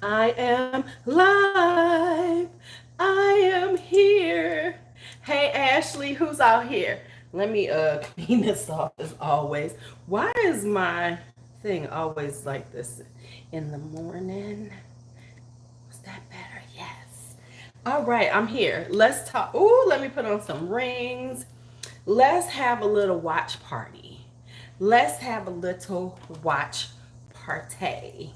I am live. I am here. Hey Ashley, who's out here? Let me clean this off as always. Why is my thing always like this in the morning? Was that better? Yes. All right, I'm here. Let's talk. Ooh, let me put on some rings. Let's have a little watch party. Let's have a little watch party.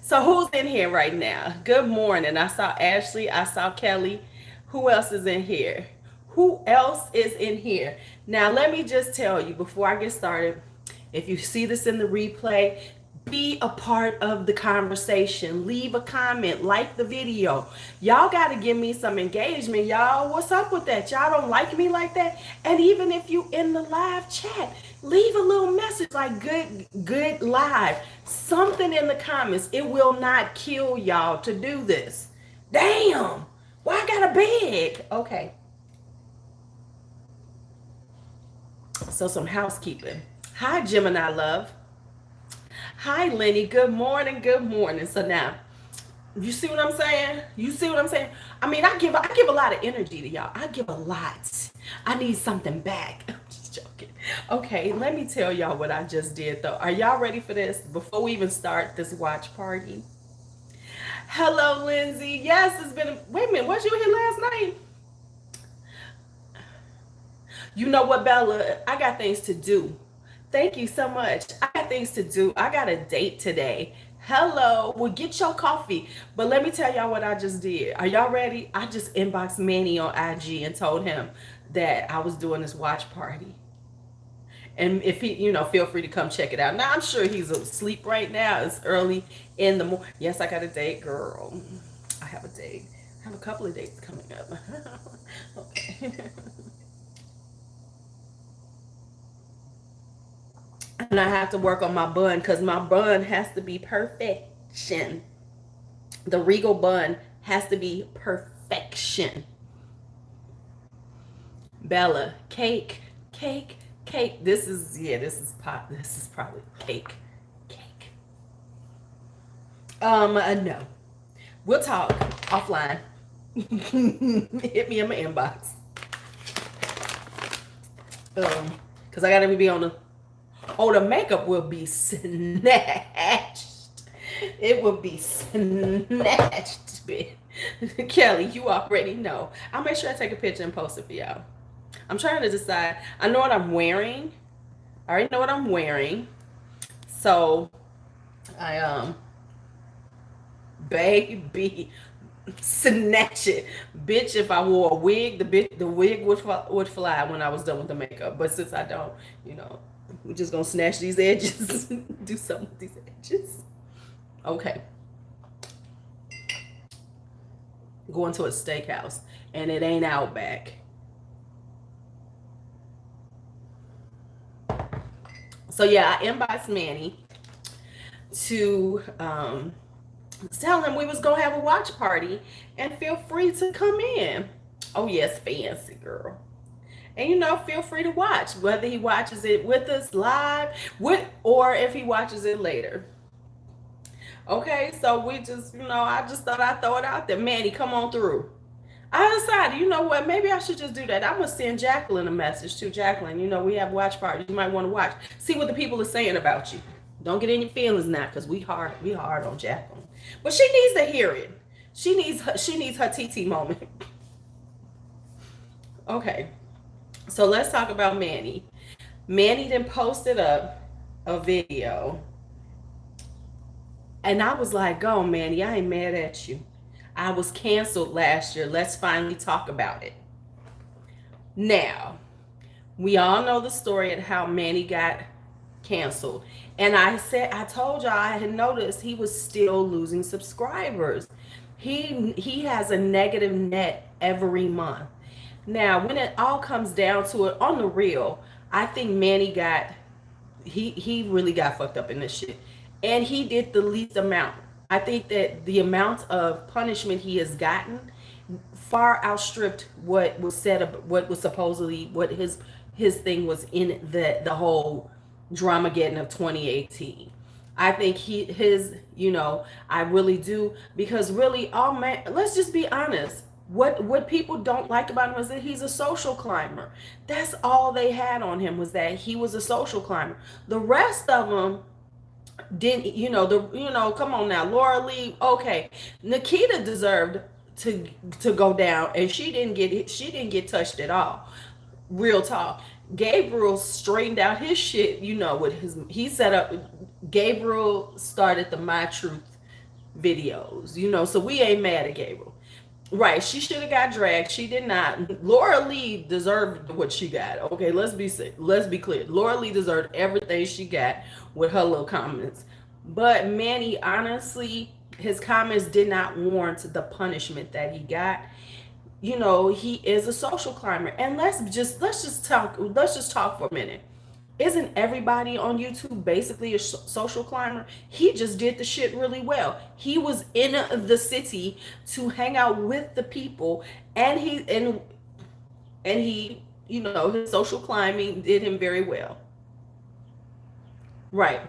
So who's in here right now? Good morning. I saw Ashley. I saw Kelly. Who else is in here? Who else is in here? Now, let me just tell you before I get started, if you see this in the replay, be a part of the conversation. Leave a comment, like the video. Y'all got to give me some engagement. Y'all, what's up with that? Y'all don't like me like that? And even if you in the live chat, leave a little message like good live. Something in the comments. It will not kill y'all to do this. Damn. Why I gotta beg? Okay. So some housekeeping. Hi, Gemini love. Hi, Lenny. Good morning. Good morning. So now, you see what I'm saying? You see what I'm saying? I mean, I give a lot of energy to y'all. I give a lot. I need something back. I'm just joking. Okay, let me tell y'all what I just did though. Are y'all ready for this? Before we even start this watch party. Hello, Lindsay. Yes, it's been wait a minute, was you here last night? You know what, Bella? I got things to do. Thank you so much. I got things to do. I got a date today. Hello. Well, get your coffee. But let me tell y'all what I just did. Are y'all ready? I just inboxed Manny on IG and told him that I was doing this watch party. And if he, feel free to come check it out. Now, I'm sure he's asleep right now. It's early in the morning. Yes, I got a date, girl. I have a date. I have a couple of dates coming up. Okay. And I have to work on my bun because my bun has to be perfection. The regal bun has to be perfection. Bella, cake, cake, cake. This is probably cake, cake. No. We'll talk offline. Hit me in my inbox. Cause I gotta be on the. Oh, the makeup will be snatched. It will be snatched, bitch. Kelly, you already know. I'll make sure I take a picture and post it for y'all. I'm trying to decide. I know what I'm wearing. I already know what I'm wearing. So I baby snatch it, bitch. If I wore a wig, the wig would fly when I was done with the makeup. But since I don't, we're just gonna snatch these edges. Do something with these edges. Okay. Going to a steakhouse and it ain't Outback. So yeah, I inboxed Manny to tell him we was gonna have a watch party and feel free to come in. Oh yes, fancy girl. And feel free to watch, whether he watches it with us live, or if he watches it later. Okay, so we just, I just thought I'd throw it out there. Manny, come on through. I decided, you know what, maybe I should just do that. I'm gonna send Jacqueline a message too. Jacqueline, we have watch parties. You might want to watch. See what the people are saying about you. Don't get in your feelings now, because we hard on Jacqueline. But she needs to hear it. She needs her TT moment. Okay. So let's talk about Manny. Manny then posted up a video. And I was like, go, Manny, I ain't mad at you. I was canceled last year. Let's finally talk about it. Now, we all know the story of how Manny got canceled. And I told y'all I had noticed he was still losing subscribers. He has a negative net every month. Now, when it all comes down to it, on the real, I think Manny he really got fucked up in this shit. And he did the least amount. I think that the amount of punishment he has gotten far outstripped what was said, what was supposedly what his thing was in the whole Dramageddon of 2018. I think I really do, because really, oh man, let's just be honest. What people don't like about him is that he's a social climber. That's all they had on him, was that he was a social climber. The rest of them didn't, come on now, Laura Lee, okay, Nikita deserved to go down, and she didn't get touched at all. Real talk. Gabriel straightened out his shit, with he set up. Gabriel started the My Truth videos, so we ain't mad at Gabriel. Right, she should have got dragged. She did not. Laura Lee deserved what she got. Okay, let's be clear. Laura Lee deserved everything she got with her little comments. But Manny, honestly, his comments did not warrant the punishment that he got. He is a social climber. And let's just talk for a minute. Isn't everybody on YouTube basically a social climber? He just did the shit really well. He was in the city to hang out with the people, and he, his social climbing did him very well. Right.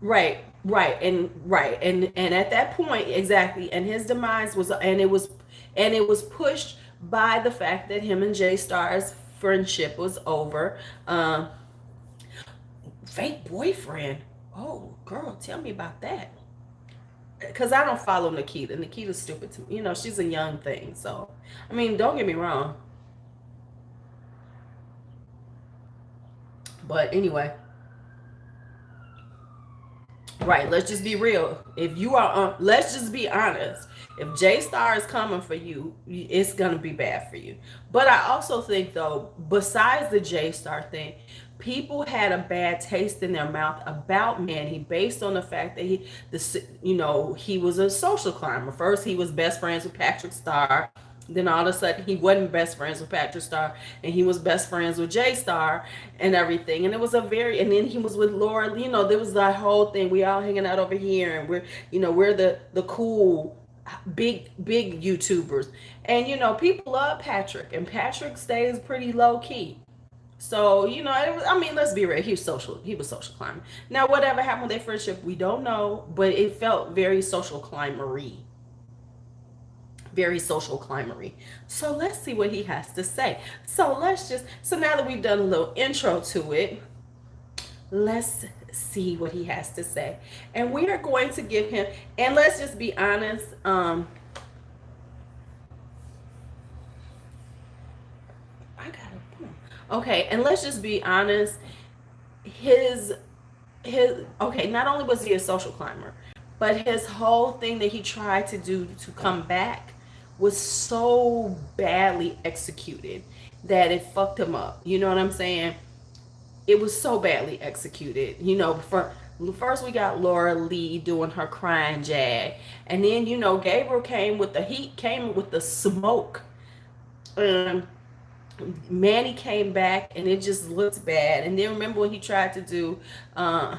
And at that point, exactly, and his demise was, and it was pushed by the fact that him and Jay Star's friendship was over. Fake boyfriend. Oh, girl, tell me about that. Because I don't follow Nikita. Nikita's stupid to me. She's a young thing. So, I mean, don't get me wrong. But anyway, right, let's just be real. If you are, let's just be honest. If J Star is coming for you, it's gonna be bad for you. But I also think, though, besides the J Star thing, people had a bad taste in their mouth about Manny based on the fact that he was a social climber. First, he was best friends with Patrick Star. Then all of a sudden, he wasn't best friends with Patrick Star, and he was best friends with Jay Star and everything. And it was and then he was with Laura. There was that whole thing. We all hanging out over here, and we're the cool, big YouTubers. And people love Patrick, and Patrick stays pretty low key. So I mean, let's be real. He was social climbing. Now, whatever happened with their friendship, we don't know, but it felt very social climbery, very social climbery. So let's see what he has to say. So now that we've done a little intro to it, let's see what he has to say. And we are going to give him, and let's just be honest, I gotta, okay, and let's just be honest, his okay, not only was he a social climber, but his whole thing that he tried to do to come back was so badly executed that it fucked him up. You know what I'm saying? It was so badly executed. First we got Laura Lee doing her crying jag, and then Gabriel came with the heat, came with the smoke. Um, Manny came back, and it just looked bad. And then remember when he tried to do, oh,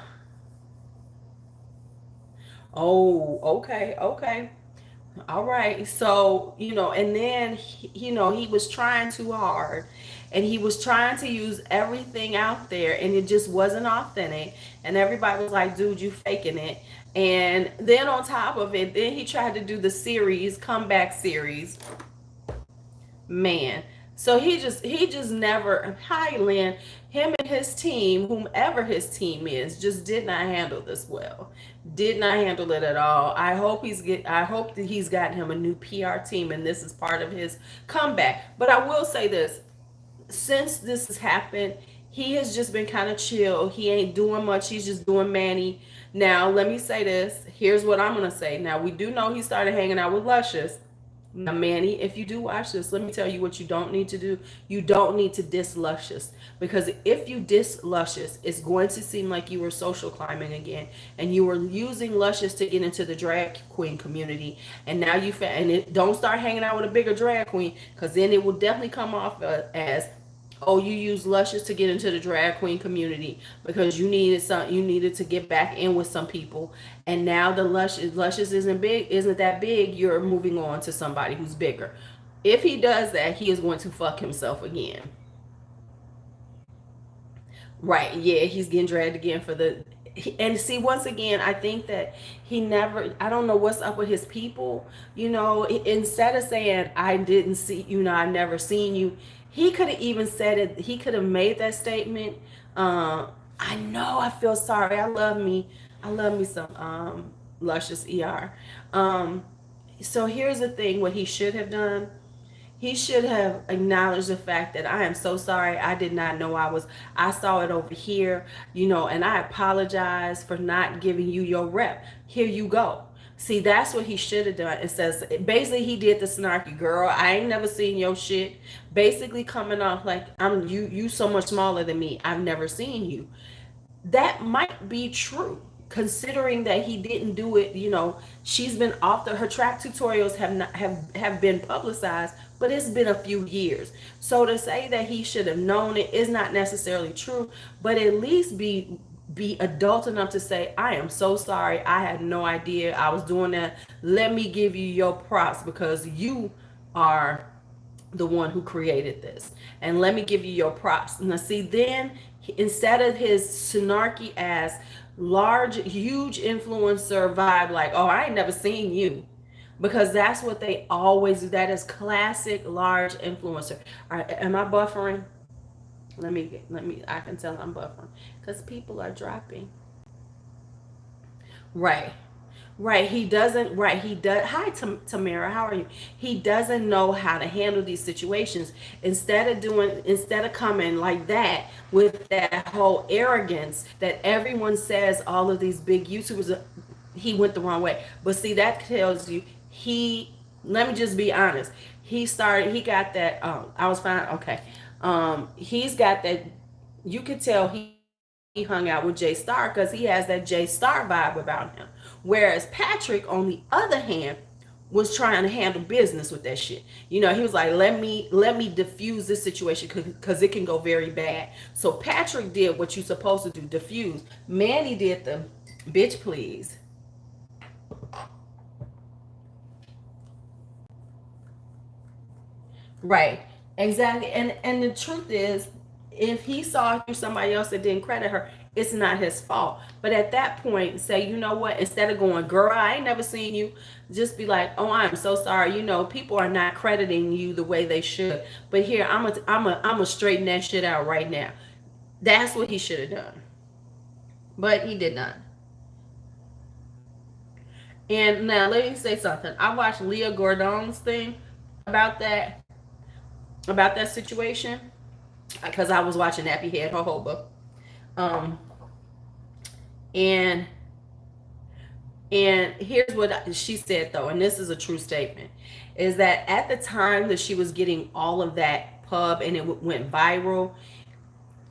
okay, okay. All right. So, and then, he was trying too hard, and he was trying to use everything out there, and it just wasn't authentic. And everybody was like, dude, you faking it. And then on top of it, then he tried to do the comeback series, man. So he just never, hi Lynn, him and his team, whomever his team is, just did not handle this well. Did not handle it at all. I hope that he's gotten him a new PR team, and this is part of his comeback. But I will say this, since this has happened, he has just been kind of chill. He ain't doing much. He's just doing Manny. Now, let me say this. Here's what I'm going to say. Now, we do know he started hanging out with Luscious. Now, Manny, if you do watch this, let me tell you what you don't need to do. You don't need to diss Luscious, because if you diss Luscious, it's going to seem like you were social climbing again, and you were using Luscious to get into the drag queen community. And now don't start hanging out with a bigger drag queen, because then it will definitely come off as, oh, you used Luscious to get into the drag queen community because you needed to get back in with some people, and now the Luscious isn't that big. You're moving on to somebody who's bigger. If he does that, he is going to fuck himself again. Right. Yeah, he's getting dragged again for the. And see, once again, I think that he never. I don't know what's up with his people. Instead of saying I didn't see, I never seen you, he could have even said it. He could have made that statement. I know. I feel sorry. I love me. I love me some luscious ER. So here's the thing. What he should have done, he should have acknowledged the fact that I am so sorry. I did not know I saw it over here, and I apologize for not giving you your rep. Here you go. See, that's what he should have done. It says basically he did the snarky girl. I ain't never seen your shit. Basically coming off like you so much smaller than me. I've never seen you. That might be true considering that he didn't do it. She's been off her track tutorials have been publicized, but it's been a few years. So to say that he should have known it is not necessarily true, but at least be adult enough to say, I am so sorry, I had no idea I was doing that. Let me give you your props because you are the one who created this, and let me give you your props. Now see, then instead of his snarky ass large huge influencer vibe, like, oh, I ain't never seen you, because that's what they always do. That is classic large influencer. All right, am I buffering? Let me I can tell I'm buffering because people are dropping. Right. Right, he doesn't. Right, he does. Hi, Tamara. How are you? He doesn't know how to handle these situations. Instead of coming like that with that whole arrogance that everyone says, all of these big YouTubers, he went the wrong way. But see, that tells you he. Let me just be honest. He started. He got that. I was fine. Okay. He's got that. You could tell he hung out with Jay Star because he has that Jay Star vibe about him. Whereas Patrick, on the other hand, was trying to handle business with that shit. He was like, let me diffuse this situation because it can go very bad. So Patrick did what you're supposed to do, diffuse. Manny did the bitch please. Right. Exactly. And the truth is, if he saw it through somebody else that didn't credit her, it's not his fault. But at that point, say, you know what? Instead of going, girl, I ain't never seen you, just be like, oh, I'm so sorry. People are not crediting you the way they should. But here, I'm a straighten that shit out right now. That's what he should have done. But he did not. And now let me say something. I watched Leah Gordon's thing about that about that situation because I was watching Nappy Head Jojoba. Um, and and here's what she said though, and this is a true statement, is that at the time that she was getting all of that pub and it went viral,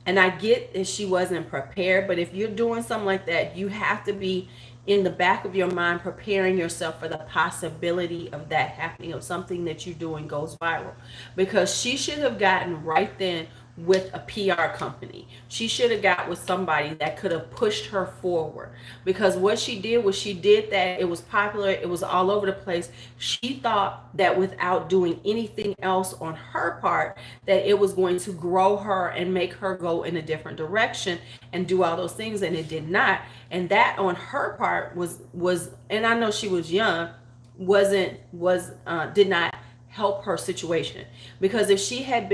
and I get that she wasn't prepared, but if you're doing something like that, you have to be in the back of your mind preparing yourself for the possibility of that happening, of something that you're doing goes viral. Because she should have gotten right then with a PR company. She should have got with somebody that could have pushed her forward. Because what she did was she did that. It was popular. It was all over the place. She thought that without doing anything else on her part, that it was going to grow her and make her go in a different direction and do all those things. And it did not. And that on her part was, and I know she was young, did not help her situation. Because if she had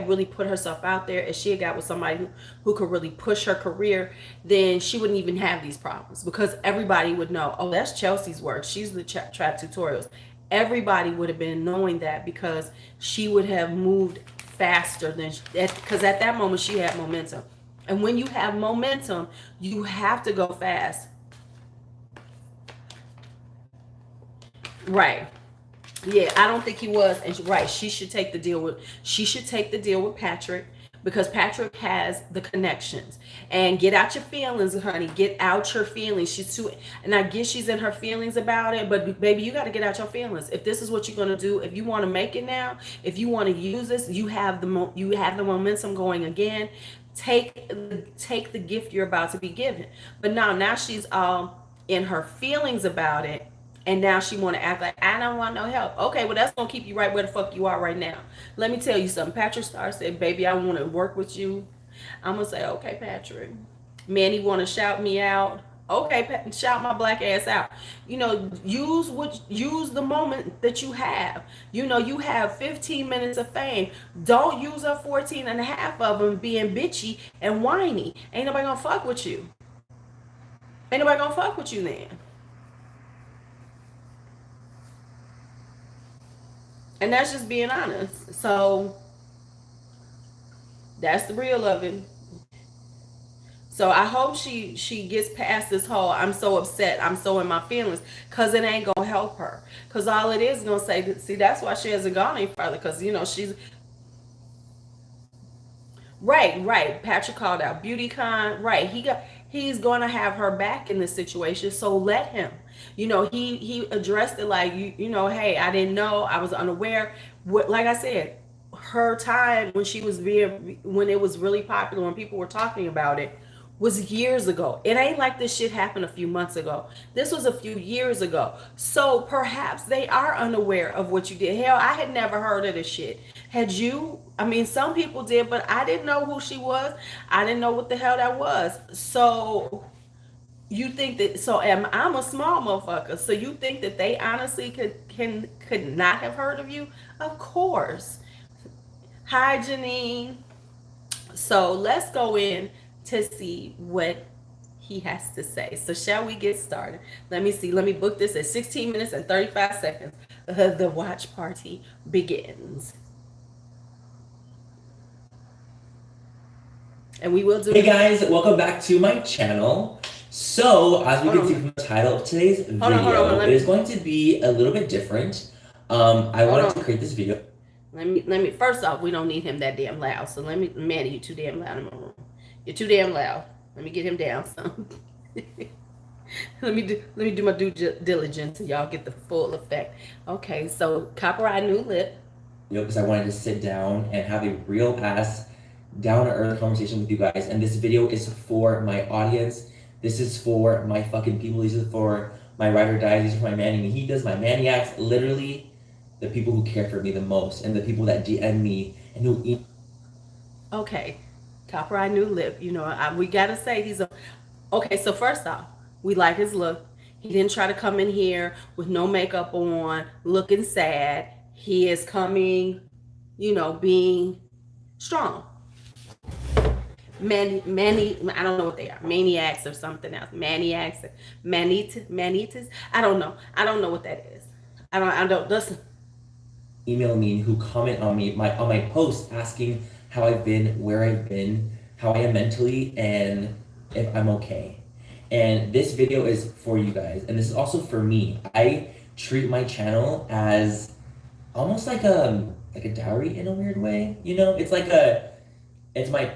really put herself out there, if she had got with somebody who could really push her career, then she wouldn't even have these problems, because everybody would know, oh, that's Chelsea's work. She's the trap tutorials. Everybody would have been knowing that, because she would have moved faster than, because at that moment she had momentum. And when you have momentum, you have to go fast. Right. Yeah, I don't think he was. And right, she should take the deal with Patrick, because Patrick has the connections. And get out your feelings, honey. Get out your feelings. She's too, and I guess she's in her feelings about it, but baby, you got to get out your feelings. If this is what you're gonna do, if you want to make it now, if you want to use this, you have the momentum going again. Take the gift you're about to be given. But now she's all in her feelings about it, and now she want to act like, I don't want no help. Okay, well, that's gonna keep you right where the fuck you are right now. Let me tell you something. Patrick Starr said, baby, I want to work with you. I'm gonna say, okay, Patrick. Manny want to shout me out. Okay, shout my black ass out. Use the moment that you have. You have 15 minutes of fame. Don't use up 14 and a half of them being bitchy and whiny. Ain't nobody gonna fuck with you. Ain't nobody gonna fuck with you then. And that's just being honest. So that's the real of it. So I hope she gets past this whole I'm so upset, I'm so in my feelings, because it ain't gonna help her. Because all it is gonna say, see, that's why she hasn't gone any further. Because she's right. Patrick called out BeautyCon. Right, he's gonna have her back in this situation. So let him. He addressed it like hey, I didn't know, I was unaware. Like I said, her time when it was really popular, when people were talking about it, was years ago. It ain't like this shit happened a few months ago. This was a few years ago. So perhaps they are unaware of what you did. Hell, I had never heard of this shit. Had you? I mean, some people did, but I didn't know who she was. I didn't know what the hell that was. So you think that? So I'm a small motherfucker. So you think that they honestly could not have heard of you? Of course. Hi, Janine. So let's go in to see what he has to say. So shall we get started? Let me see. Let me book this at 16 minutes and 35 seconds. The watch party begins. And we will do. Hey guys, welcome back to my channel. So as we can see from the title of today's video, it is going to be a little bit different. I wanted to create this video. Let me. First off, we don't need him that damn loud. So Manny, you too damn loud in my room. You're too damn loud. Let me get him down some. let me do my due diligence and y'all get the full effect. Okay, so copyright new lip. Because I wanted to sit down and have a real ass, down to earth conversation with you guys. And this video is for my audience. This is for my fucking people. This is for my ride or die. These are for my Manny Mojitas, my maniacs. Literally, the people who care for me the most, and the people that DM me and who eat. Okay. Copyright new lip. We gotta say he's a. Okay, so first off, we like his look. He didn't try to come in here with no makeup on, looking sad. He is coming, being strong. Many, I don't know what they are. Maniacs or something else. Maniacs, manitas. I don't know. I don't know what that is. I don't. Listen. Email me, who comment on me on my post asking how I've been, where I've been, how I am mentally, and if I'm okay. And this video is for you guys, and this is also for me. I treat my channel as almost like a dowry in a weird way. It's my.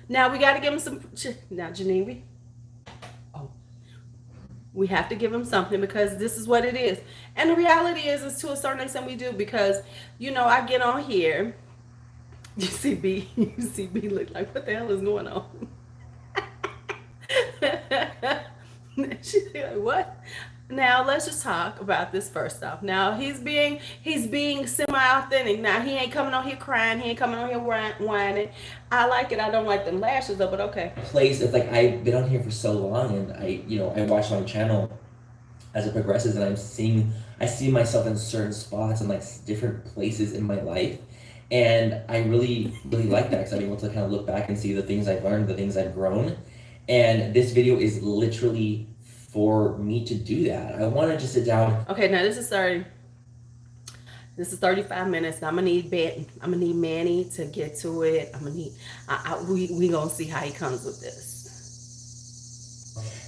Now we got to give him some. Now, Janine, we have to give him something, because this is what it is. And the reality is to a certain extent we do, because I get on here. You see B look like, what the hell is going on? She's like, what? Now let's just talk about this first off. Now he's being semi-authentic. Now he ain't coming on here crying. He ain't coming on here whining. I like it. I don't like them lashes though, but okay. Place. It's like I've been on here for so long, and I watch my channel as it progresses, and I see myself in certain spots and like different places in my life. And I really, really like that, because I'm able to kind of look back and see the things I've learned, the things I've grown. And this video is literally for me to do that. I wanted to sit down. Okay, now this is 35 minutes. I'm gonna need Manny to get to it. We gonna see how he comes with this.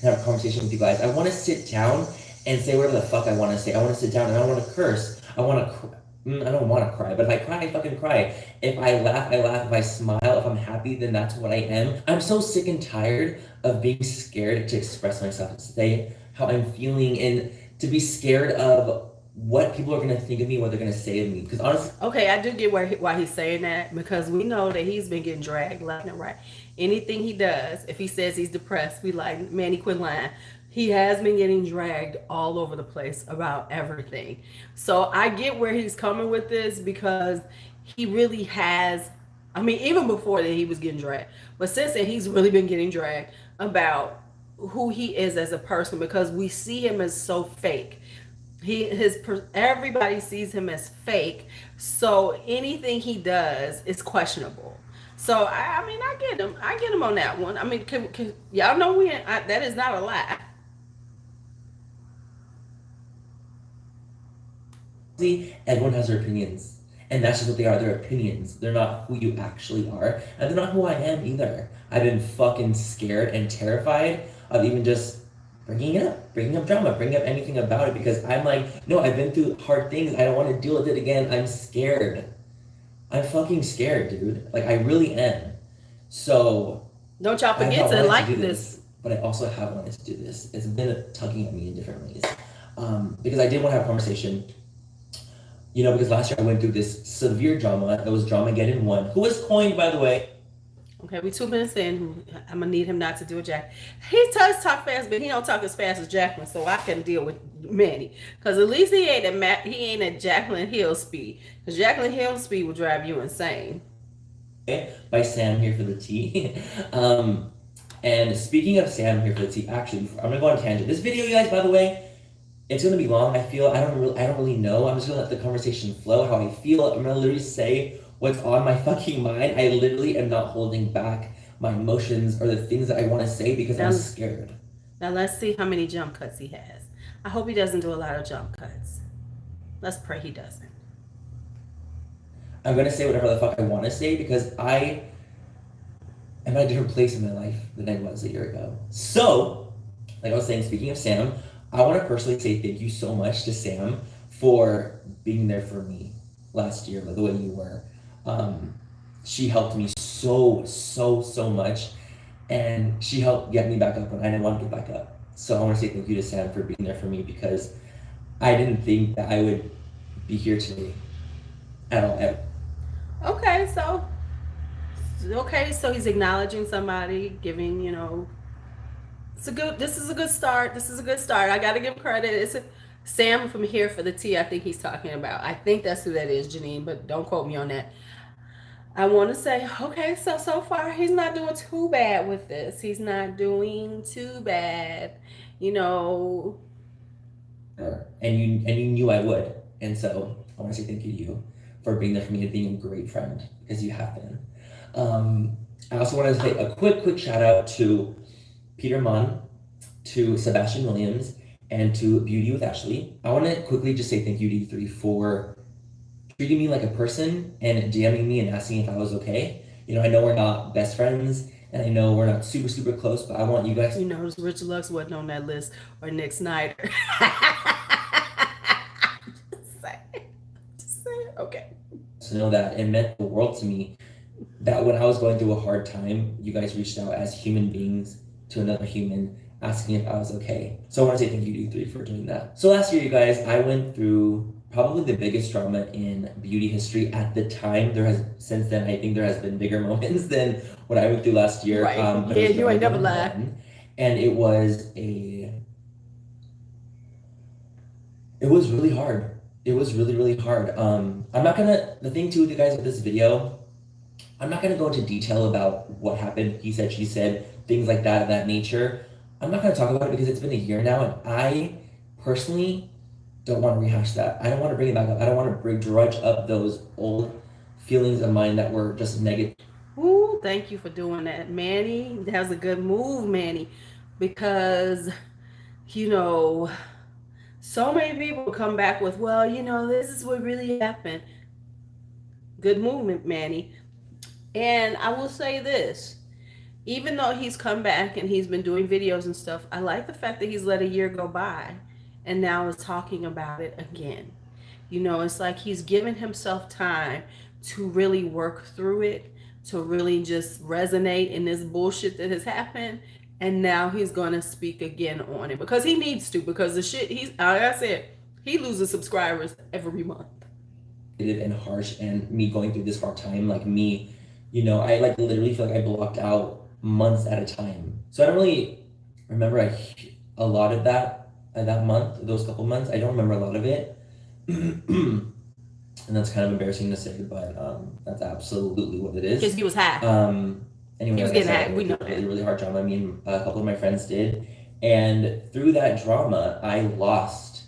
Have a conversation with you guys. I want to sit down and say whatever the fuck I want to say. I want to sit down and I want to curse. I don't want to cry, but if I cry, I fucking cry. If I laugh, I laugh. If I smile, if I'm happy, then that's what I am. I'm so sick and tired of being scared to express myself, to say how I'm feeling, and to be scared of what people are going to think of me, what they're going to say of me. Because honestly... Okay, I do get why he's saying that, because we know that he's been getting dragged left and right. Anything he does, if he says he's depressed, we like, Manny, quit lying. He has been getting dragged all over the place about everything. So I get where he's coming with this, because he really has I mean, even before that, he was getting dragged. But since then, he's really been getting dragged about who he is as a person because we see him as so fake. Everybody sees him as fake. So anything he does is questionable. So I mean, I get him. I get him on that one. I mean, y'all know that is not a lie. Everyone has their opinions. And that's just what they are. They're opinions. They're not who you actually are. And they're not who I am either. I've been fucking scared and terrified of even just bringing up drama, bringing up anything about it because I'm like, no, I've been through hard things. I don't want to deal with it again. I'm scared. I'm fucking scared, dude. Like, I really am. So. Don't y'all forget to like this. But I also have wanted to do this. It's been tugging at me in different ways. Because I did want to have a conversation. You know, because last year I went through this severe drama. It was Dramageddon 1, who was coined, by the way. Okay, we 2 minutes in. I'm gonna need him not to do a Jack. He does talk fast, but he don't talk as fast as Jacqueline, so I can deal with Manny. Cause at least he ain't at Jacqueline Hill speed. Cause Jacqueline Hill speed will drive you insane. By Sam here for the tea. And speaking of Sam here for the tea, actually, I'm gonna go on a tangent. This video, you guys, by the way, it's gonna be long. I feel I don't really know. I'm just gonna let the conversation flow how I feel. I'm gonna literally say what's on my fucking mind. I literally am not holding back my emotions or the things that I want to say because I'm scared. Now let's see how many jump cuts he has. I hope he doesn't do a lot of jump cuts. Let's pray he doesn't. I'm gonna say whatever the fuck I want to say because I am at a different place in my life than I was a year ago. So, like I was saying, speaking of Sam, I want to personally say thank you so much to Sam for being there for me last year, like the way you were. She helped me so much, and she helped get me back up when I didn't want to get back up. So I want to say thank you to Sam for being there for me because I didn't think that I would be here today at all. Ever. Okay, so he's acknowledging somebody, giving, this is a good start. I got to give credit. It's Sam from Here for the Tea. I think he's talking about. I think that's who that is, Janine, but don't quote me on that. I want to say, okay, so far he's not doing too bad with this. He's not doing too bad, And you knew I would, and so I want to say thank you to you for being there for me and being a great friend because you have been. I also want to say a quick shout out to Peter Mon, to Sebastian Williams, and to Beauty with Ashley. I want to quickly just say thank you to you three for treating me like a person and DMing me and asking if I was okay. I know we're not best friends and I know we're not super close, but I want you guys. Rich Lux wasn't on that list or Nick Snyder. Just say it. Okay. To know that it meant the world to me that when I was going through a hard time, you guys reached out as human beings to another human asking if I was okay. So I want to say thank you to you three for doing that. So last year, you guys, I went through probably the biggest drama in beauty history at the time. Since then, I think there has been bigger moments than what I went through last year. Right. You ain't never lied. And it was really hard. It was really hard. The thing too with you guys with this video, I'm not gonna go into detail about what happened, he said, she said, things like that of that nature. I'm not gonna talk about it because it's been a year now and I personally don't want to rehash that. I don't want to bring it back up. I don't want to drudge up those old feelings of mine that were just negative. Ooh, thank you for doing that, Manny. That was a good move, Manny, because, so many people come back with, well, this is what really happened. Good movement, Manny. And I will say this, even though he's come back and he's been doing videos and stuff, I like the fact that he's let a year go by and now is talking about it again. It's like he's given himself time to really work through it, to really just resonate in this bullshit that has happened. And now he's going to speak again on it because he needs to, because the shit like I said, he loses subscribers every month. And harsh, and me going through this hard time, like me, I literally feel like I blocked out months at a time. So I don't really remember a lot of that month, those couple months. I don't remember a lot of it. and that's kind of embarrassing to say, but that's absolutely what it is. Because he was high. Anyway, He was like I getting said, high. I We went know through that. really, really hard drama. Me and a couple of my friends did, and through that drama, I lost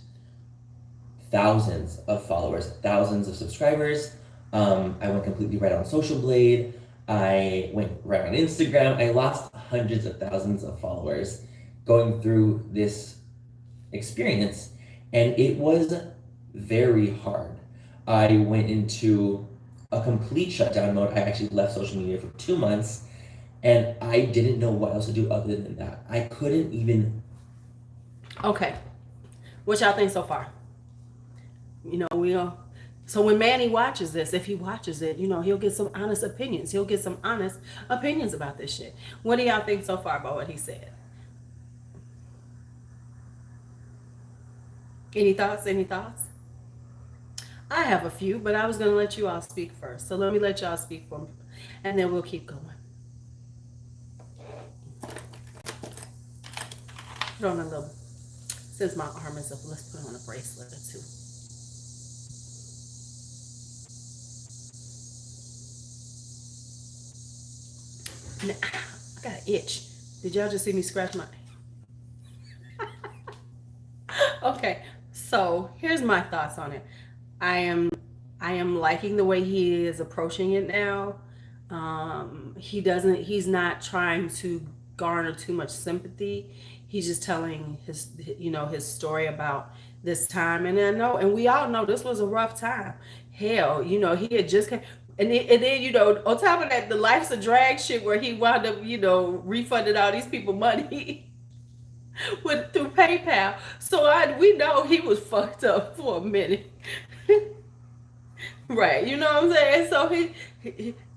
thousands of followers, thousands of subscribers. I went completely right on Social Blade. I went right on Instagram. I lost hundreds of thousands of followers going through this experience, and it was very hard. I went into a complete shutdown mode. I actually left social media for 2 months, and I didn't know what else to do other than that. I couldn't even. Okay. What y'all think so far? You know, we'll. So when Manny watches this, if he watches it, you know, he'll get some honest opinions. He'll get some honest opinions about this shit. What do y'all think so far about what he said? Any thoughts? Any thoughts? I have a few, but I was going to let you all speak first. So let me let y'all speak for me, and then we'll keep going. Put on a little, since my arm is up, let's put on a bracelet or two. Now, I got an itch. Did y'all just see me scratch my? Okay, so here's my thoughts on it. I am I am liking the way he is approaching it now. He's not trying to garner too much sympathy. He's just telling his story about this time. And I know, and we all know this was a rough time. Hell, he had just came. And then, on top of that, the life's a drag shit where he wound up, refunded all these people money through PayPal. So we know he was fucked up for a minute. Right, you know what I'm saying? So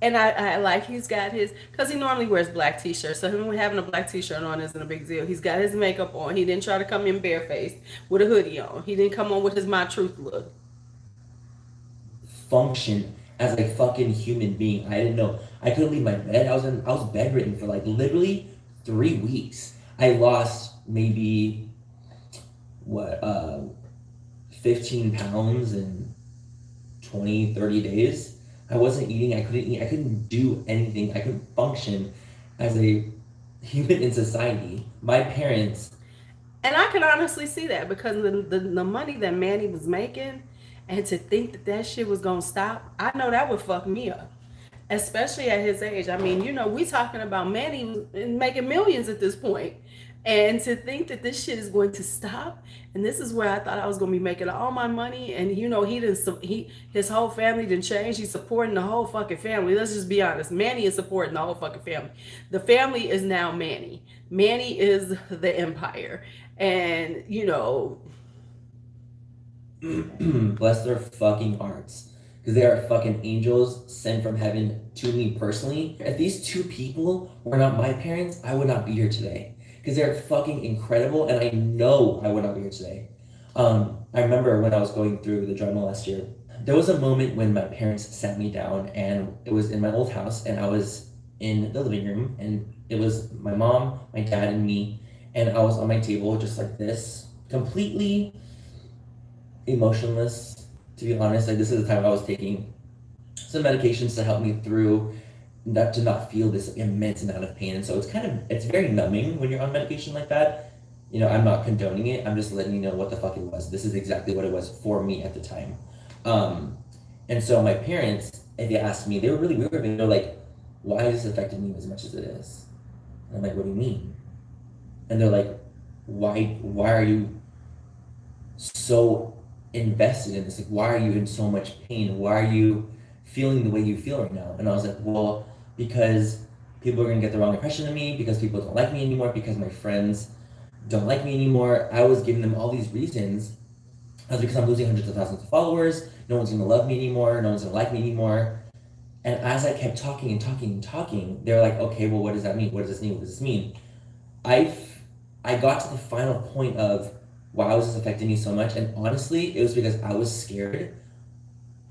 and I like he's got his, because he normally wears black t-shirts, so him having a black t-shirt on isn't a big deal. He's got his makeup on. He didn't try to come in barefaced with a hoodie on. He didn't come on with his My Truth look. Function as a fucking human being. I didn't know. I couldn't leave my bed. I was bedridden for like literally 3 weeks. I lost maybe 15 pounds in 20, 30 days. I wasn't eating. I couldn't eat. I couldn't do anything. I couldn't function as a human in society. My parents. And I can honestly see that, because the money that Manny was making, and to think that shit was gonna stop, I know that would fuck me up, especially at his age. I mean, we talking about Manny making millions at this point, and to think that this shit is going to stop, and this is where I thought I was gonna be making all my money, and his whole family didn't change. He's supporting the whole fucking family. Let's just be honest. Manny is supporting the whole fucking family. The family is now Manny. Manny is the empire, and bless their fucking hearts, because they are fucking angels sent from heaven to me personally. If these two people were not my parents, I would not be here today, because they're fucking incredible, and I know I would not be here today. I remember when I was going through the drama last year, there was a moment when my parents sat me down, and it was in my old house, and I was in the living room, and it was my mom, my dad, and me, and I was on my table just like this, completely emotionless, to be honest. Like, this is the time I was taking some medications to help me through to not feel this immense amount of pain. And so it's very numbing when you're on medication like that. I'm not condoning it. I'm just letting you know what the fuck it was. This is exactly what it was for me at the time. And so my parents, if you asked me, they were really weird. They're like, why is this affecting you as much as it is? And I'm like, what do you mean? And they're like, why are you so invested in this? Like, why are you in so much pain? Why are you feeling the way you feel right now? And I was like, well, because people are gonna get the wrong impression of me, because people don't like me anymore, because my friends don't like me anymore. I was giving them all these reasons. I was, because I'm losing hundreds of thousands of followers, no one's gonna love me anymore, no one's gonna like me anymore. And as I kept talking and talking and talking, they're like, okay, well, what does that mean? What does this mean? What does this mean? I got to the final point of, why was this affecting me so much? And honestly, it was because I was scared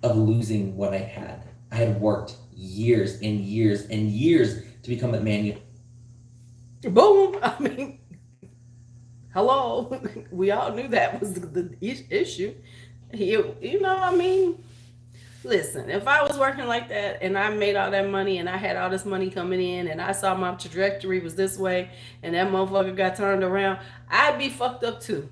of losing what I had. I had worked years and years and years to become a man. Boom. I mean, hello. We all knew that was the issue. I mean, Listen, if I was working like that and I made all that money and I had all this money coming in and I saw my trajectory was this way and that motherfucker got turned around, I'd be fucked up too.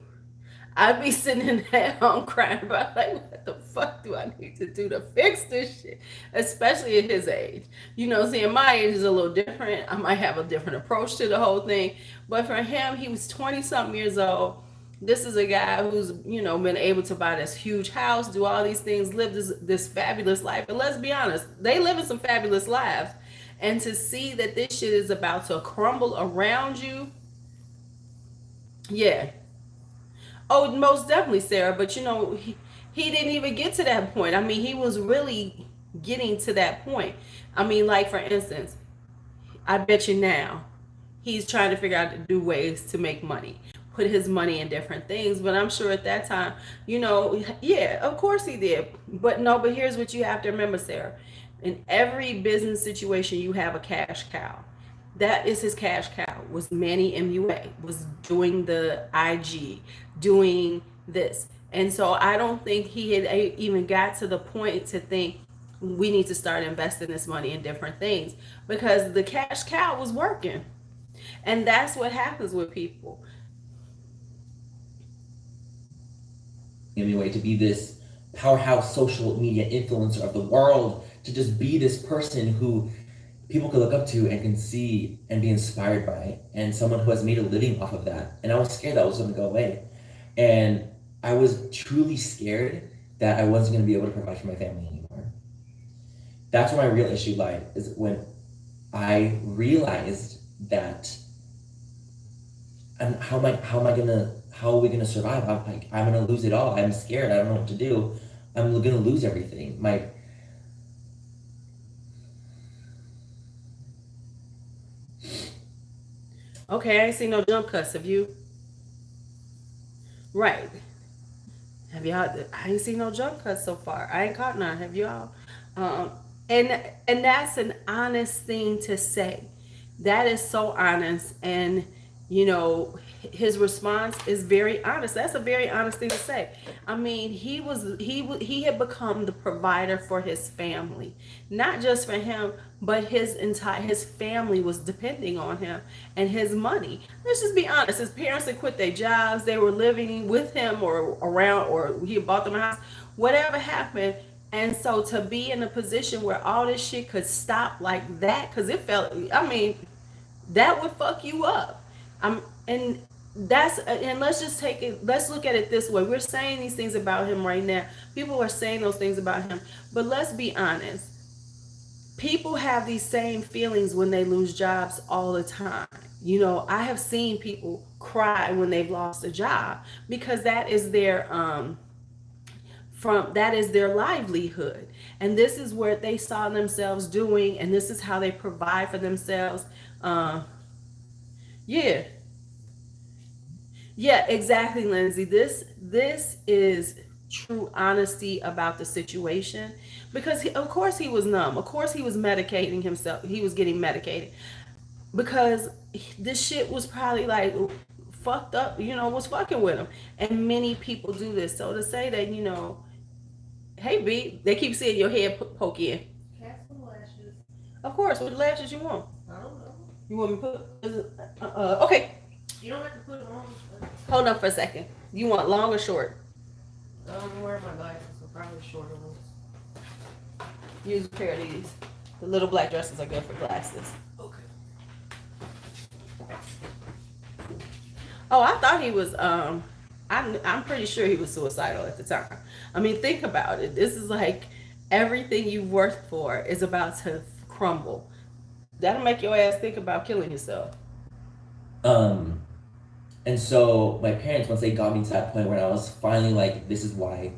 I'd be sitting in at home crying about like, what the fuck do I need to do to fix this shit? Especially at his age. You know, seeing my age is a little different. I might have a different approach to the whole thing. But for him, he was 20 something years old. This is a guy who's, you know, been able to buy this huge house, do all these things, live this fabulous life. And let's be honest, they living some fabulous lives. And to see that this shit is about to crumble around you, yeah. Oh, most definitely, Sarah. But you know, he didn't even get to that point. I mean, he was really getting to that point. I mean, like for instance, I bet you now he's trying to figure out to do ways to make money, put his money in different things. But I'm sure at that time, you know, yeah, of course he did. But no, but here's what you have to remember, Sarah. In every business situation, you have a cash cow. That is his cash cow, was Manny MUA, was doing the IG, doing this. And so I don't think he had even got to the point to think we need to start investing this money in different things, because the cash cow was working. And that's what happens with people. MUA to be this powerhouse social media influencer of the world, to just be this person who people could look up to and can see and be inspired by, and someone who has made a living off of that. And I was scared that was going to go away. And I was truly scared that I wasn't going to be able to provide for my family anymore. That's where my real issue lied, is when I realized that how are we gonna survive? I'm gonna lose it all. I'm scared. I don't know what to do. I'm gonna lose everything. Okay, I ain't seen no jump cuts. Have you? Right. Have y'all? I ain't seen no jump cuts so far. I ain't caught none. Have y'all? Um, and that's an honest thing to say. That is so honest, and you know his response is very honest. That's a very honest thing to say. I mean, he had become the provider for his family, not just for him, but his family was depending on him and his money. Let's just be honest. His parents had quit their jobs. They were living with him or around, or he had bought them a house. Whatever happened. And so to be in a position where all this shit could stop like that, because it felt, I mean, that would fuck you up. And let's just take it, let's look at it this way. We're saying these things about him right now. People are saying those things about him. But let's be honest. People have these same feelings when they lose jobs all the time. You know, I have seen people cry when they've lost a job, because that is their that is their livelihood, and this is where they saw themselves doing, and this is how they provide for themselves. Yeah, yeah, exactly, Lindsay. This is true honesty about the situation, because of course he was numb. Of course he was medicating himself. He was getting medicated because this shit was probably like fucked up. You know, was fucking with him, and many people do this. So to say that, you know, hey B, they keep seeing your head poke in. Cast some lashes. Of course, what lashes you want? I don't know. You want me to put? Okay. You don't have to put them on. Hold on for a second. You want long or short? I'm wearing my glasses, so probably shorter ones. Use a pair of these. The little black dresses are good for glasses. Okay. Oh, I thought he was. I'm pretty sure he was suicidal at the time. I mean, think about it. This is like everything you've worked for is about to crumble. That'll make your ass think about killing yourself. And so my parents, once they got me to that point where I was finally like, this is why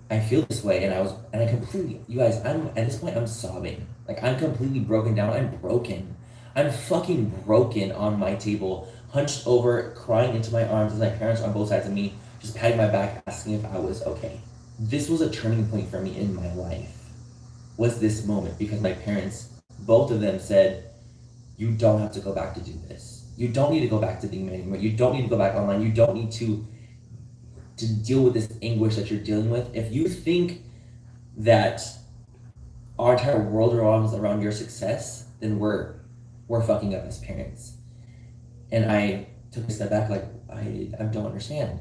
I feel this way, and I completely, you guys, I'm at this point, I'm sobbing. Like, I'm completely broken down. I'm broken. I'm fucking broken on my table, hunched over, crying into my arms, as my parents on both sides of me, just patting my back, asking if I was okay. This was a turning point for me in my life, was this moment, because my parents, both of them said, you don't have to go back to do this. You don't need to go back to being Manny MUA. You don't need to go back online. You don't need to deal with this anguish that you're dealing with. If you think that our entire world revolves around your success, then we're fucking up as parents. And I took a step back, like, I don't understand.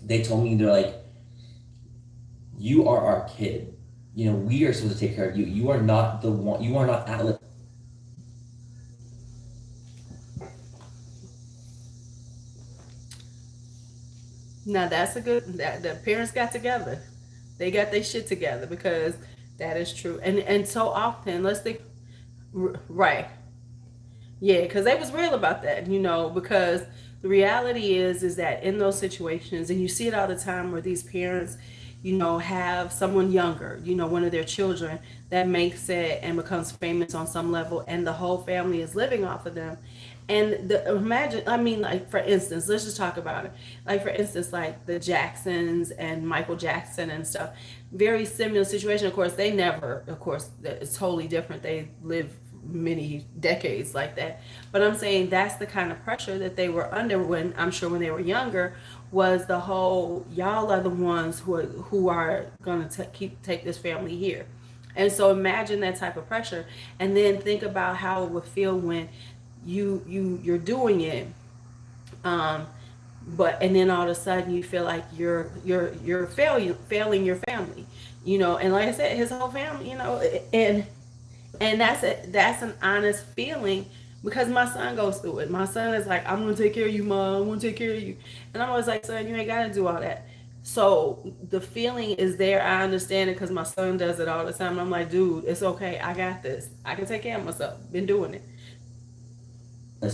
They told me, they're like, you are our kid. You know, we are supposed to take care of you. You are not the one, you are not Atlas. Now that's a good, that the parents got together. They got their shit together, because that is true. And so often, let's think, right. Yeah, because they was real about that, because the reality is that in those situations, and you see it all the time, where these parents, have someone younger, one of their children that makes it and becomes famous on some level, and the whole family is living off of them. And imagine, I mean, like, for instance, let's just talk about it. Like, for instance, like the Jacksons and Michael Jackson and stuff. Very similar situation. Of course, they never, of course, it's totally different. They live many decades like that. But I'm saying that's the kind of pressure that they were under, when I'm sure when they were younger, was the whole, y'all are the ones who are going to take this family here. And so imagine that type of pressure, and then think about how it would feel when you're doing it, um but and then all of a sudden you feel like you're failing your family, and like I said, his whole family, and that's an honest feeling, because my son goes through it. My son is like, I'm gonna take care of you, mom, I'm gonna take care of you. And I'm always like, son, you ain't gotta do all that. So the feeling is there. I understand it, because my son does it all the time. And I'm like, dude, it's okay, I got this, I can take care of myself, been doing it.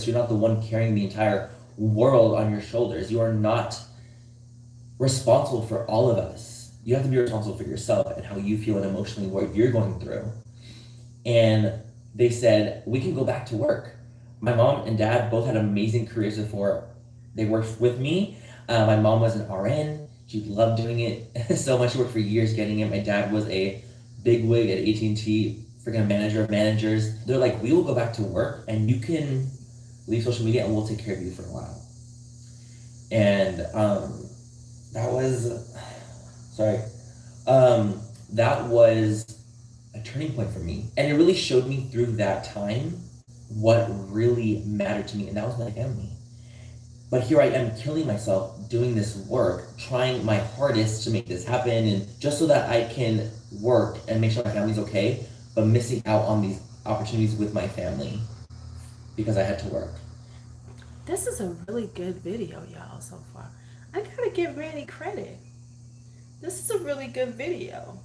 You're not the one carrying the entire world on your shoulders. You are not responsible for all of us. You have to be responsible for yourself and how you feel and emotionally what you're going through. And they said, we can go back to work. My mom and dad both had amazing careers before they worked with me. My mom was an RN. She loved doing it so much. She worked for years getting it. My dad was a big wig at AT&T, freaking manager of managers. They're like, we will go back to work and you can leave social media and we'll take care of you for a while. And that was, sorry, that was a turning point for me. And it really showed me through that time what really mattered to me, and that was my family. But here I am killing myself doing this work, trying my hardest to make this happen, and just so that I can work and make sure my family's okay, but missing out on these opportunities with my family because I had to work. This is a really good video, y'all, so far. I gotta give Manny credit. This is a really good video.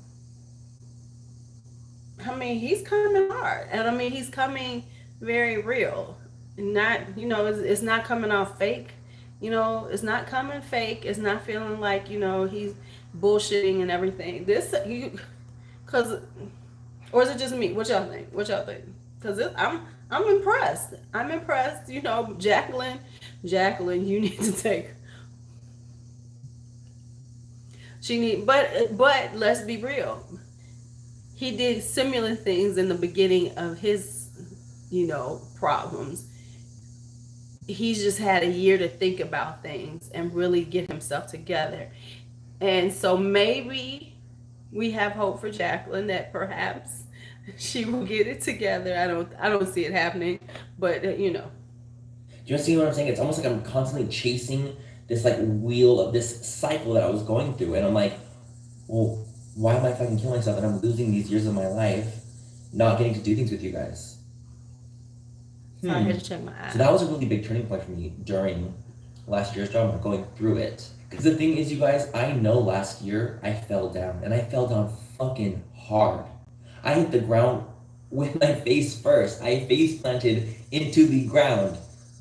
I mean, he's coming hard, and I mean, he's coming very real. Not, it's not coming off fake. It's not coming fake. It's not feeling like, he's bullshitting and everything. Cause, or is it just me? What y'all think? Cause I'm impressed. I'm impressed. Jacqueline, you need to take. But let's be real. He did similar things in the beginning of his, problems. He's just had a year to think about things and really get himself together. And so maybe we have hope for Jacqueline, that perhaps she will get it together. I don't see it happening, but Do you see what I'm saying? It's almost like I'm constantly chasing this like wheel of this cycle that I was going through, and I'm like, well, why am I fucking killing myself? And I'm losing these years of my life, not getting to do things with you guys. Sorry, I had to check my eyes. So that was a really big turning point for me during last year's drama, going through it. Because the thing is, you guys, I know last year I fell down, and I fell down fucking hard. I hit the ground with my face first. I face planted into the ground.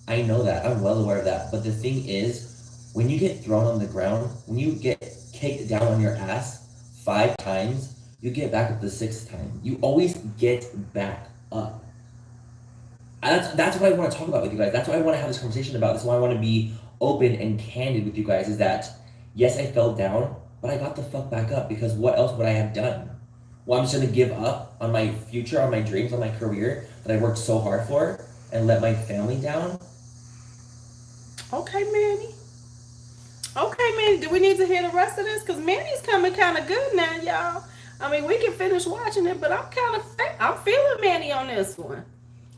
I know that. I'm well aware of that. But the thing is, when you get thrown on the ground, when you get kicked down on your ass 5 times, you get back up the 6th time. You always get back up. That's what I want to talk about with you guys. That's what I want to have this conversation about. That's why I want to be open and candid with you guys, is that, yes, I fell down, but I got the fuck back up, because what else would I have done? Well, I'm just going to give up on my future, on my dreams, on my career that I worked so hard for, and let my family down? Okay, Manny. Do we need to hear the rest of this? Because Manny's coming kind of good now, y'all. I mean, we can finish watching it, but I'm feeling Manny on this one.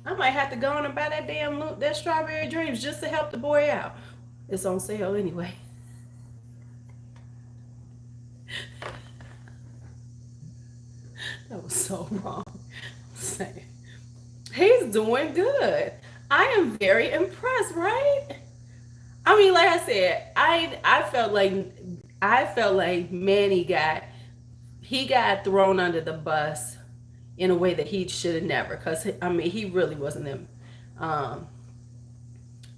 I might have to go on and buy that Strawberry Dreams just to help the boy out. It's on sale anyway. That was so wrong. Saying he's doing good. I am very impressed, right? I mean, like I said, I felt like Manny got thrown under the bus in a way that he should have never, because I mean he really wasn't him. Um,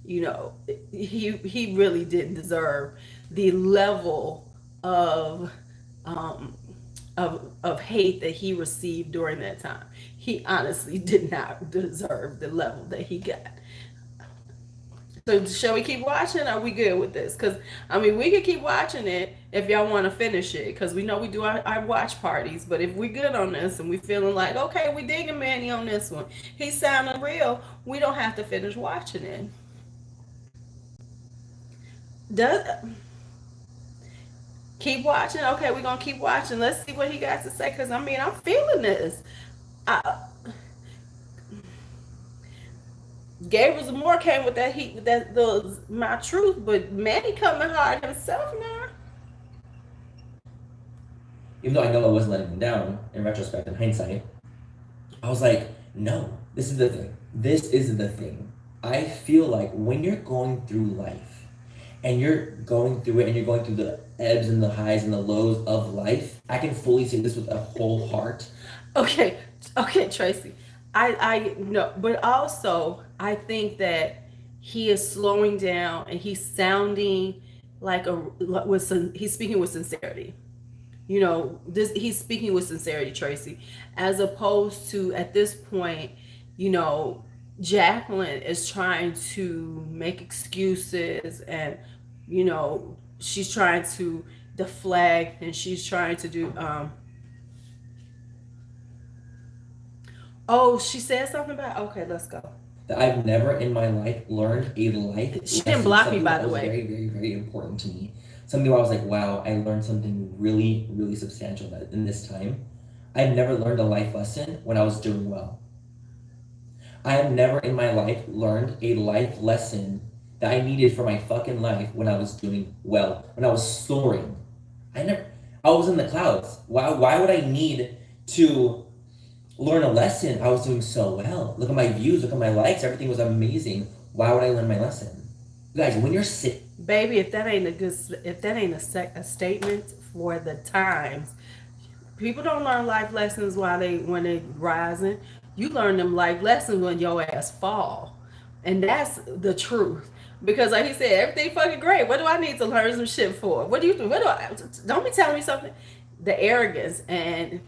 you know, he really didn't deserve the level of um, of hate that he received during that time. He honestly did not deserve the level that he got. So shall we keep watching? Are we good with this? Because I mean, we can keep watching it if y'all want to finish it. Because we know we do our watch parties. But if we good on this and we feeling like, okay, we digging Manny on this one, he's sounding real, we don't have to finish watching it. Does keep watching? Okay, we're gonna keep watching. Let's see what he got to say. Because I mean, I'm feeling this. I, Gabriel Zamora came with that heat, with that those my truth, but Manny coming hard himself now. Even though I know I wasn't letting him down in retrospect, in hindsight, I was like, no, this is the thing. This is the thing. I feel like when you're going through life and you're going through it and you're going through the ebbs and the highs and the lows of life, I can fully say this with a whole heart. Okay, Tracy. I know, but also I think that he is slowing down and he's sounding like he's speaking with sincerity. You know, this he's speaking with sincerity, Tracy, as opposed to at this point, you know, Jacqueline is trying to make excuses and, you know, she's trying to deflect and she's trying to do oh, she said something about okay, let's go. That I've never in my life learned a life lesson. She didn't block me, by the way. Very, very, very important to me. Something where I was like, wow, I learned something really, really substantial in this time. I've never learned a life lesson when I was doing well. I have never in my life learned a life lesson that I needed for my fucking life when I was doing well, when I was soaring. I was in the clouds. Why would I need to learn a lesson? I was doing so well. Look at my views, look at my likes, everything was amazing. Why would I learn my lesson? Guys, when you're sick, baby, if that ain't a statement for the times, people don't learn life lessons when they rising. You learn them life lessons when your ass fall, and that's the truth. Because like he said, everything fucking great. What do I need to learn some shit for? What do you do? Don't be telling me something. The arrogance and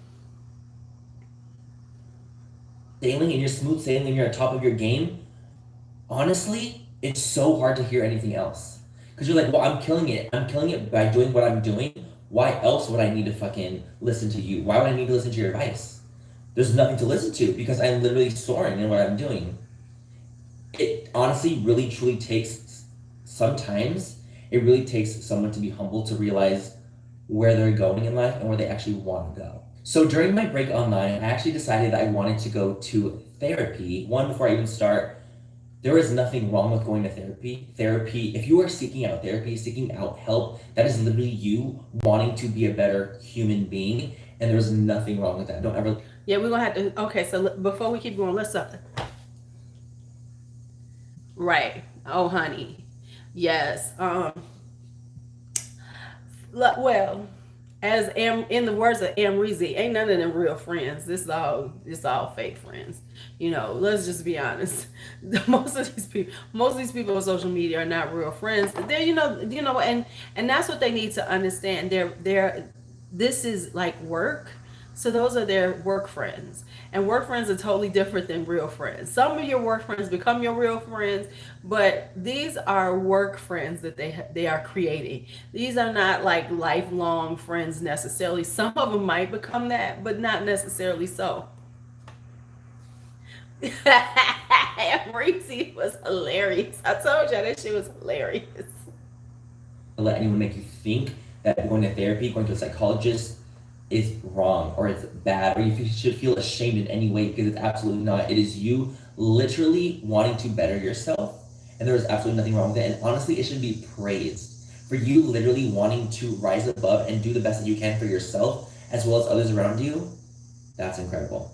sailing and you're smooth sailing and you're on top of your game, honestly, it's so hard to hear anything else. Because you're like, well, I'm killing it. I'm killing it by doing what I'm doing. Why else would I need to fucking listen to you? Why would I need to listen to your advice? There's nothing to listen to because I'm literally soaring in what I'm doing. It honestly really truly takes, sometimes, it really takes someone to be humble to realize where they're going in life and where they actually want to go. So during my break online, I actually decided that I wanted to go to therapy. One, before I even start, there is nothing wrong with going to therapy. Therapy, if you are seeking out therapy, seeking out help, that is literally you wanting to be a better human being, and there's nothing wrong with that. Don't ever... Yeah, we're gonna have to, okay, so before we keep going, let's right. Oh, honey. Yes. Well, in the words of Amrezy, ain't none of them real friends. It's all fake friends. You know, let's just be honest. Most of these people on social media are not real friends. They're, you know, and that's what they need to understand. This is like work. So those are their work friends. And work friends are totally different than real friends. Some of your work friends become your real friends, but these are work friends that they are creating. These are not like lifelong friends necessarily. Some of them might become that, but not necessarily so. Reese was hilarious. I told you that shit was hilarious. Let anyone make you think that going to therapy, going to a psychologist, is wrong or it's bad or you should feel ashamed in any way, because it's absolutely not. It is you literally wanting to better yourself, and there is absolutely nothing wrong with it. And honestly, it should be praised for you literally wanting to rise above and do the best that you can for yourself as well as others around you. That's incredible.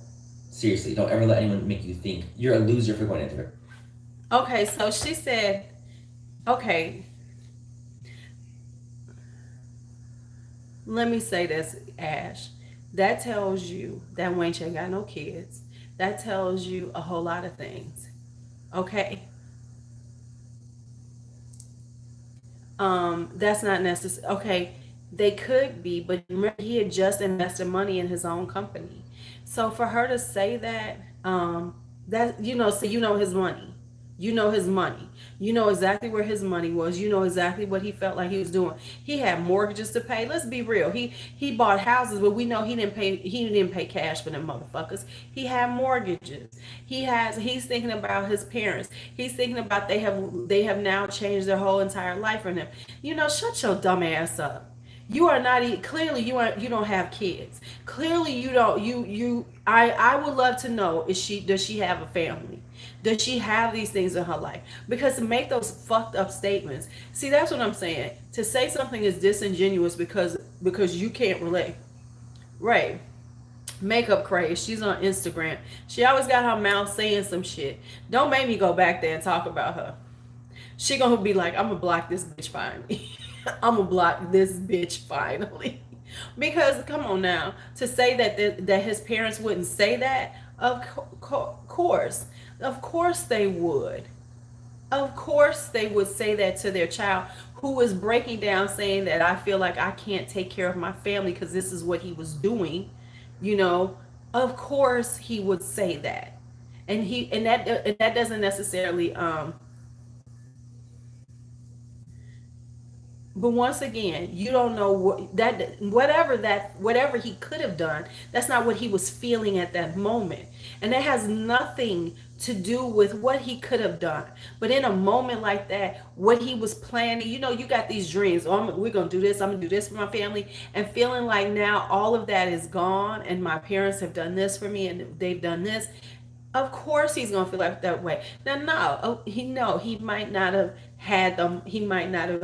Seriously, don't ever let anyone make you think you're a loser for going into it. Okay, so she said, okay, let me say this, Ash. That tells you that Wayne ain't got no kids. That tells you a whole lot of things. Okay. That's not necessary. Okay, they could be, but remember he had just invested money in his own company. So for her to say that, that so his money. You know his money. You know exactly where his money was. You know exactly what he felt like he was doing. He had mortgages to pay. Let's be real. He bought houses, but we know he didn't pay cash for them motherfuckers. He had mortgages. He's thinking about his parents. He's thinking about they have now changed their whole entire life for him. Shut your dumb ass up. You are not clearly you don't have kids. Clearly you don't you I would love to know, does she have a family? Does she have these things in her life? Because to make those fucked up statements, see, that's what I'm saying. To say something is disingenuous because you can't relate. Right. Makeup craze. She's on Instagram. She always got her mouth saying some shit. Don't make me go back there and talk about her. She gonna be like, I'm gonna block this bitch finally. I'm gonna block this bitch finally. Because come on now, to say that his parents wouldn't say that, of course they would. Of course they would say that to their child who was breaking down saying that I feel like I can't take care of my family because this is what he was doing. You know, of course he would say that. And that doesn't necessarily but once again, you don't know whatever he could have done, that's not what he was feeling at that moment. And that has nothing to do with what he could have done. But in a moment like that, what he was planning, you got these dreams. Oh, we're going to do this. I'm going to do this for my family. And feeling like now all of that is gone and my parents have done this for me and they've done this. Of course he's going to feel like that way. Now, he might not have had them. He might not have,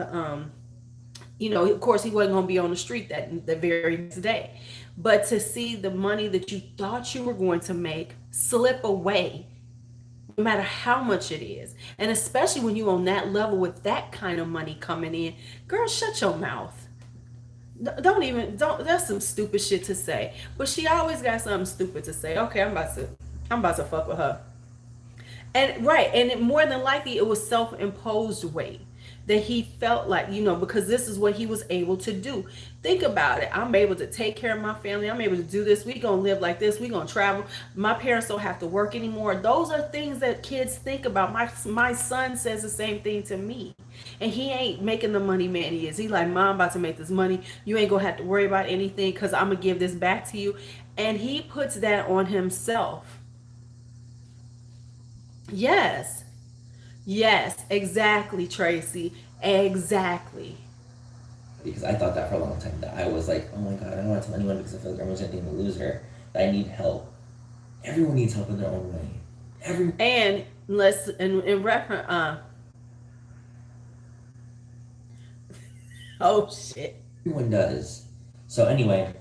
of course he wasn't going to be on the street the very next day. But to see the money that you thought you were going to make slip away, no matter how much it is, and especially when you're on that level with that kind of money coming in, girl, shut your mouth. Don't That's some stupid shit to say. But she always got something stupid to say. Okay, I'm about to fuck with her. And right, and more than likely it was self-imposed weight that he felt like, because this is what he was able to do. Think about it. I'm able to take care of my family. I'm able to do this. We gonna live like this. We gonna travel. My parents don't have to work anymore. Those are things that kids think about. My son says the same thing to me. And he ain't making the money man he is. He like, Mom, I'm about to make this money. You ain't gonna have to worry about anything because I'm gonna give this back to you. And he puts that on himself. Yes. Yes, exactly, Tracy. Exactly. Because I thought that for a long time, that I was like, oh my god, I don't want to tell anyone because I feel like everyone's going to think I'm a loser, that I need help. Everyone needs help in their own way. And let's in reference oh shit. Everyone does. So anyway,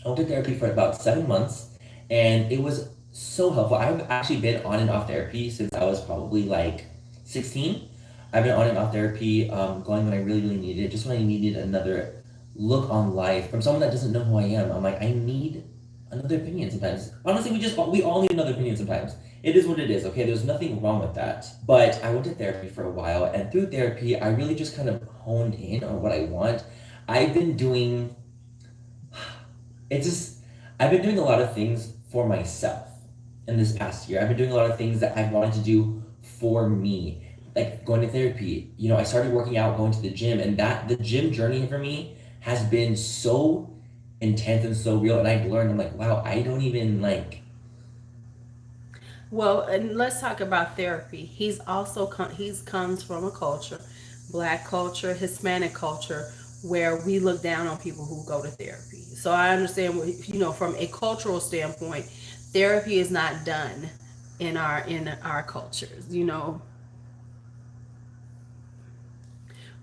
I went to therapy for about 7 months, and it was so helpful. I've actually been on and off therapy since I was probably like 16. I've been on and off therapy, going when I really, really needed it, just when I needed another look on life from someone that doesn't know who I am. I'm like, I need another opinion sometimes. Honestly, we all need another opinion sometimes. It is what it is, okay? There's nothing wrong with that. But I went to therapy for a while, and through therapy, I really just kind of honed in on what I want. I've been doing a lot of things for myself in this past year. I've been doing a lot of things that I've wanted to do for me, like going to therapy. I started working out, going to the gym, and the gym journey for me has been so intense and so real. And I've learned, I'm like, wow, I don't even like. Well, and let's talk about therapy. He's comes from a culture, Black culture, Hispanic culture, where we look down on people who go to therapy. So I understand, from a cultural standpoint, therapy is not done in our cultures.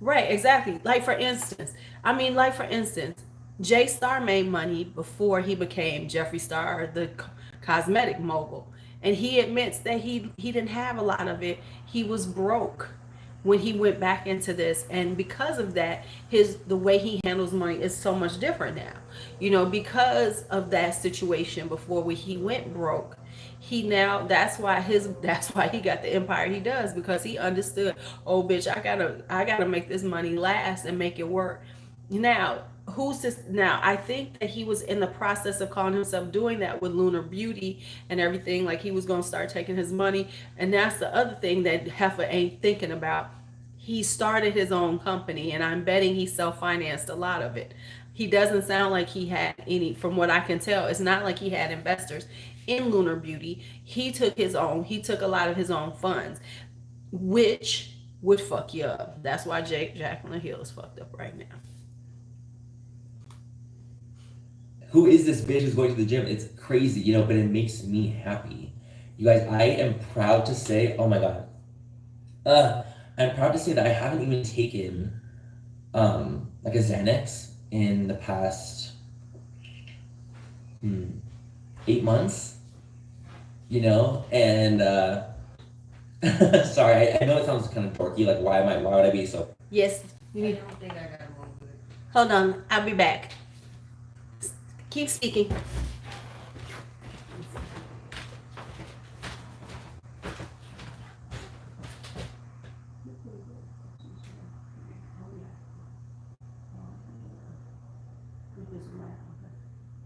Right, exactly. Like for instance, Jay Star made money before he became Jeffree Star, the cosmetic mogul, and he admits that he didn't have a lot of it. He was broke when he went back into this, and because of that, the way he handles money is so much different now. Because of that situation before he went broke, he now that's why he got the empire he does, because he understood, oh bitch, I gotta make this money last and make it work. Now, who's this? Now, I think that he was in the process of calling himself doing that with Lunar Beauty and everything. Like, he was gonna start taking his money, and that's the other thing that Heffa ain't thinking about. He started his own company, and I'm betting he self-financed a lot of it. He doesn't sound like he had any, from what I can tell. It's not like he had investors in Lunar Beauty. He took a lot of his own funds, which would fuck you up. That's why Jacqueline Hill is fucked up right now. Who is this bitch who's going to the gym? It's crazy, but it makes me happy. You guys, I am proud to say, oh my God. I'm proud to say that I haven't even taken like a Xanax in the past 8 months, and sorry, I know it sounds kind of dorky, like why would I be so... Yes. I don't think I got one good. Hold on, I'll be back. Keep speaking.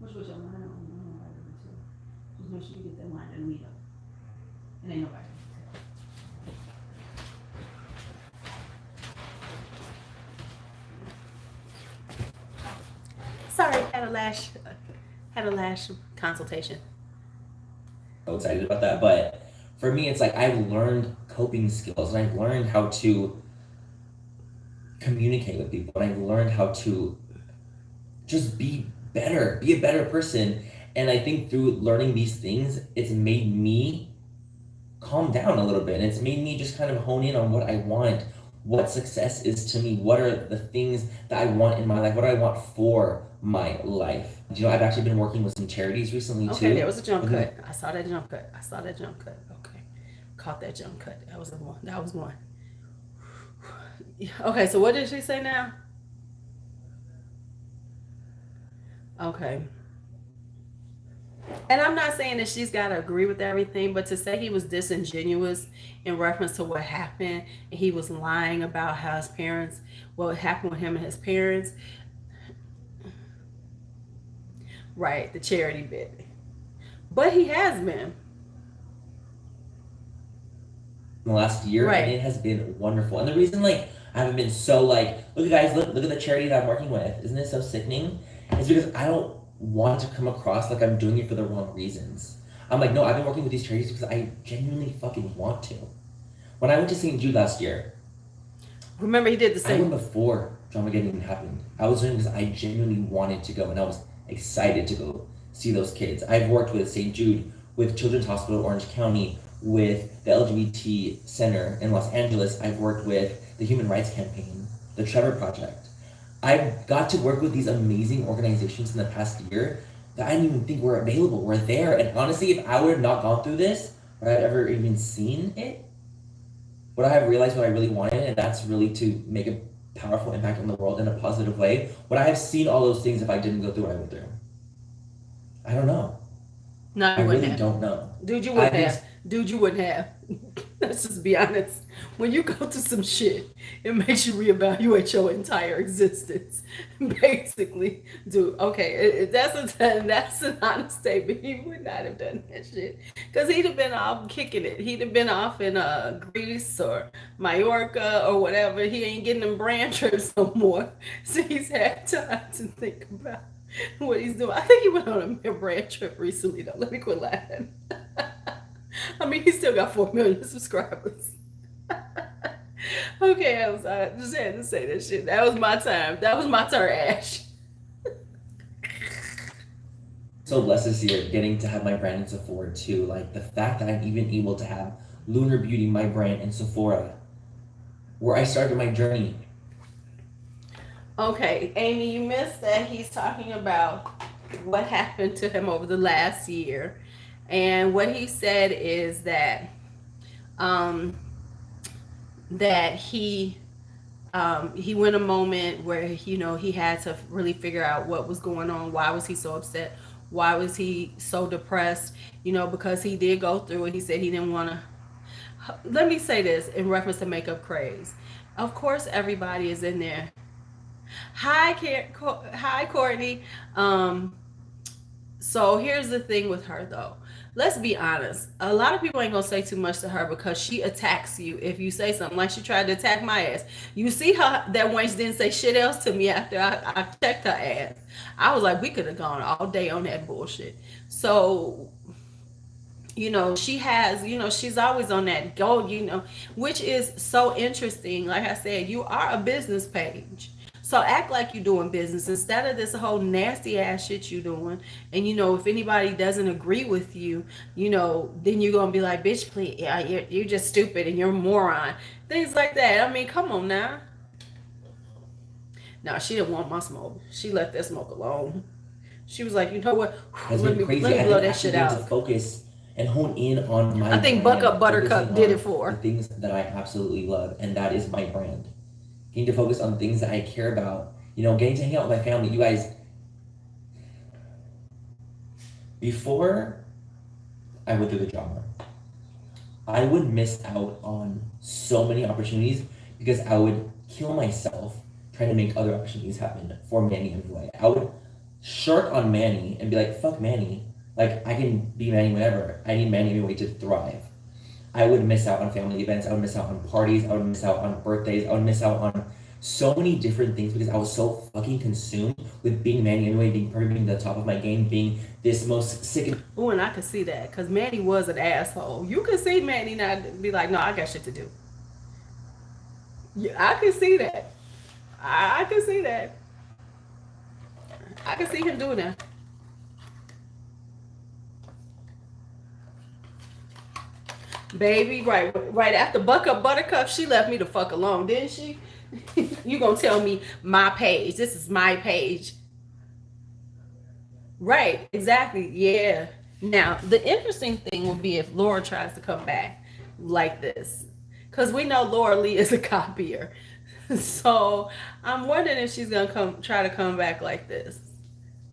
Which was your line on just make sure you get that line and meet up. And ain't nobody. Sorry, had a lash consultation. So excited about that, but for me, it's like I've learned coping skills, and I've learned how to communicate with people, and I've learned how to just be a better person. And I think through learning these things, it's made me calm down a little bit, and it's made me just kind of hone in on what I want, what success is to me, what are the things that I want in my life, what do I want for my life. I've actually been working with some charities recently too. Okay, there was a jump cut. I saw that jump cut. Okay, caught that jump cut. That was one. Okay, so what did she say now? Okay. And I'm not saying that she's got to agree with everything, but to say he was disingenuous in reference to what happened, and he was lying about how what happened with him and his parents. Right, the charity bit. But he has been. The last year, Right. And it has been wonderful. And the reason, I haven't been so look guys, look at the charity that I'm working with. Isn't it so sickening? It's because I don't want to come across like I'm doing it for the wrong reasons. I'm like, no, I've been working with these charities because I genuinely fucking want to. When I went to St. Jude last year, remember he did the I same. went before Dramageddon even happened. I was doing because I genuinely wanted to go, and I was excited to go see those kids. I've worked with St. Jude, with Children's Hospital Orange County, with the LGBT Center in Los Angeles. I've worked with the Human Rights Campaign, the Trevor Project. I got to work with these amazing organizations in the past year that I didn't even think were available, were there. And honestly, if I would have not gone through this, or I'd ever even seen it, would I have realized what I really wanted, and that's really to make a powerful impact on the world in a positive way? Would I have seen all those things if I didn't go through what I went through? I don't know. No, I really don't know. Dude, you wouldn't have. Let's just be honest. When you go through some shit, it makes you reevaluate your entire existence. Basically, dude. Okay, that's an honest statement. He would not have done that shit because he'd have been off kicking it. He'd have been off in Greece or Mallorca or whatever. He ain't getting them brand trips no more, so he's had time to think about what he's doing. I think he went on a brand trip recently though. Let me quit laughing. I mean, he still got 4 million subscribers. Okay, I'm sorry. I just had to say that shit. That was my time. That was my turn, Ash. so blessed this year getting to have my brand in Sephora too. Like the fact that I'm even able to have Lunar Beauty, my brand, in Sephora, where I started my journey. Okay, Amy, you missed that he's talking about what happened to him over the last year. And what he said is that um, he went a moment where he had to really figure out what was going on. Why was he so upset? Why was he so depressed? Because he did go through it. He said he didn't want to. Let me say this in reference to makeup craze. Of course, everybody is in there. Hi, Courtney. So here's the thing with her though. Let's be honest. A lot of people ain't gonna say too much to her because she attacks you if you say something. Like she tried to attack my ass. You see how that wench didn't say shit else to me after I checked her ass. I was like, we could have gone all day on that bullshit. So she has, she's always on that go, which is so interesting. Like I said, you are a business page. So act like you're doing business instead of this whole nasty ass shit you doing. And if anybody doesn't agree with you, then you're gonna be like, bitch, please, yeah, you're just stupid and you're a moron. Things like that. I mean, come on now. No, she didn't want my smoke. She left that smoke alone. She was like, you know what? Let me blow that shit out. To focus and hone in on my I think brand, Buck Up Buttercup did it for her. the things that I absolutely love, and that is my brand. Getting to focus on things that I care about. Getting to hang out with my family. You guys, before I went through the drama, I would miss out on so many opportunities because I would kill myself trying to make other opportunities happen for Manny MUA. I would shirk on Manny and be like, fuck Manny. Like, I can be Manny whenever. I need Manny MUA to thrive. I would miss out on family events. I would miss out on parties. I would miss out on birthdays. I would miss out on so many different things because I was so fucking consumed with being Manny MUA, being perfect, being the top of my game, being this most sick. Oh, and I could see that because Manny was an asshole. You could see Manny not be like, no, I got shit to do. Yeah, I could see that. I could see that. I could see him doing that. Baby, right after Buck Up Buttercup, she left me the fuck alone, didn't she? You gonna tell me my page? This is my page, right? Exactly. Yeah. Now the interesting thing will be if Laura tries to come back like this, because we know Laura Lee is a copier. So I'm wondering if she's gonna try to come back like this.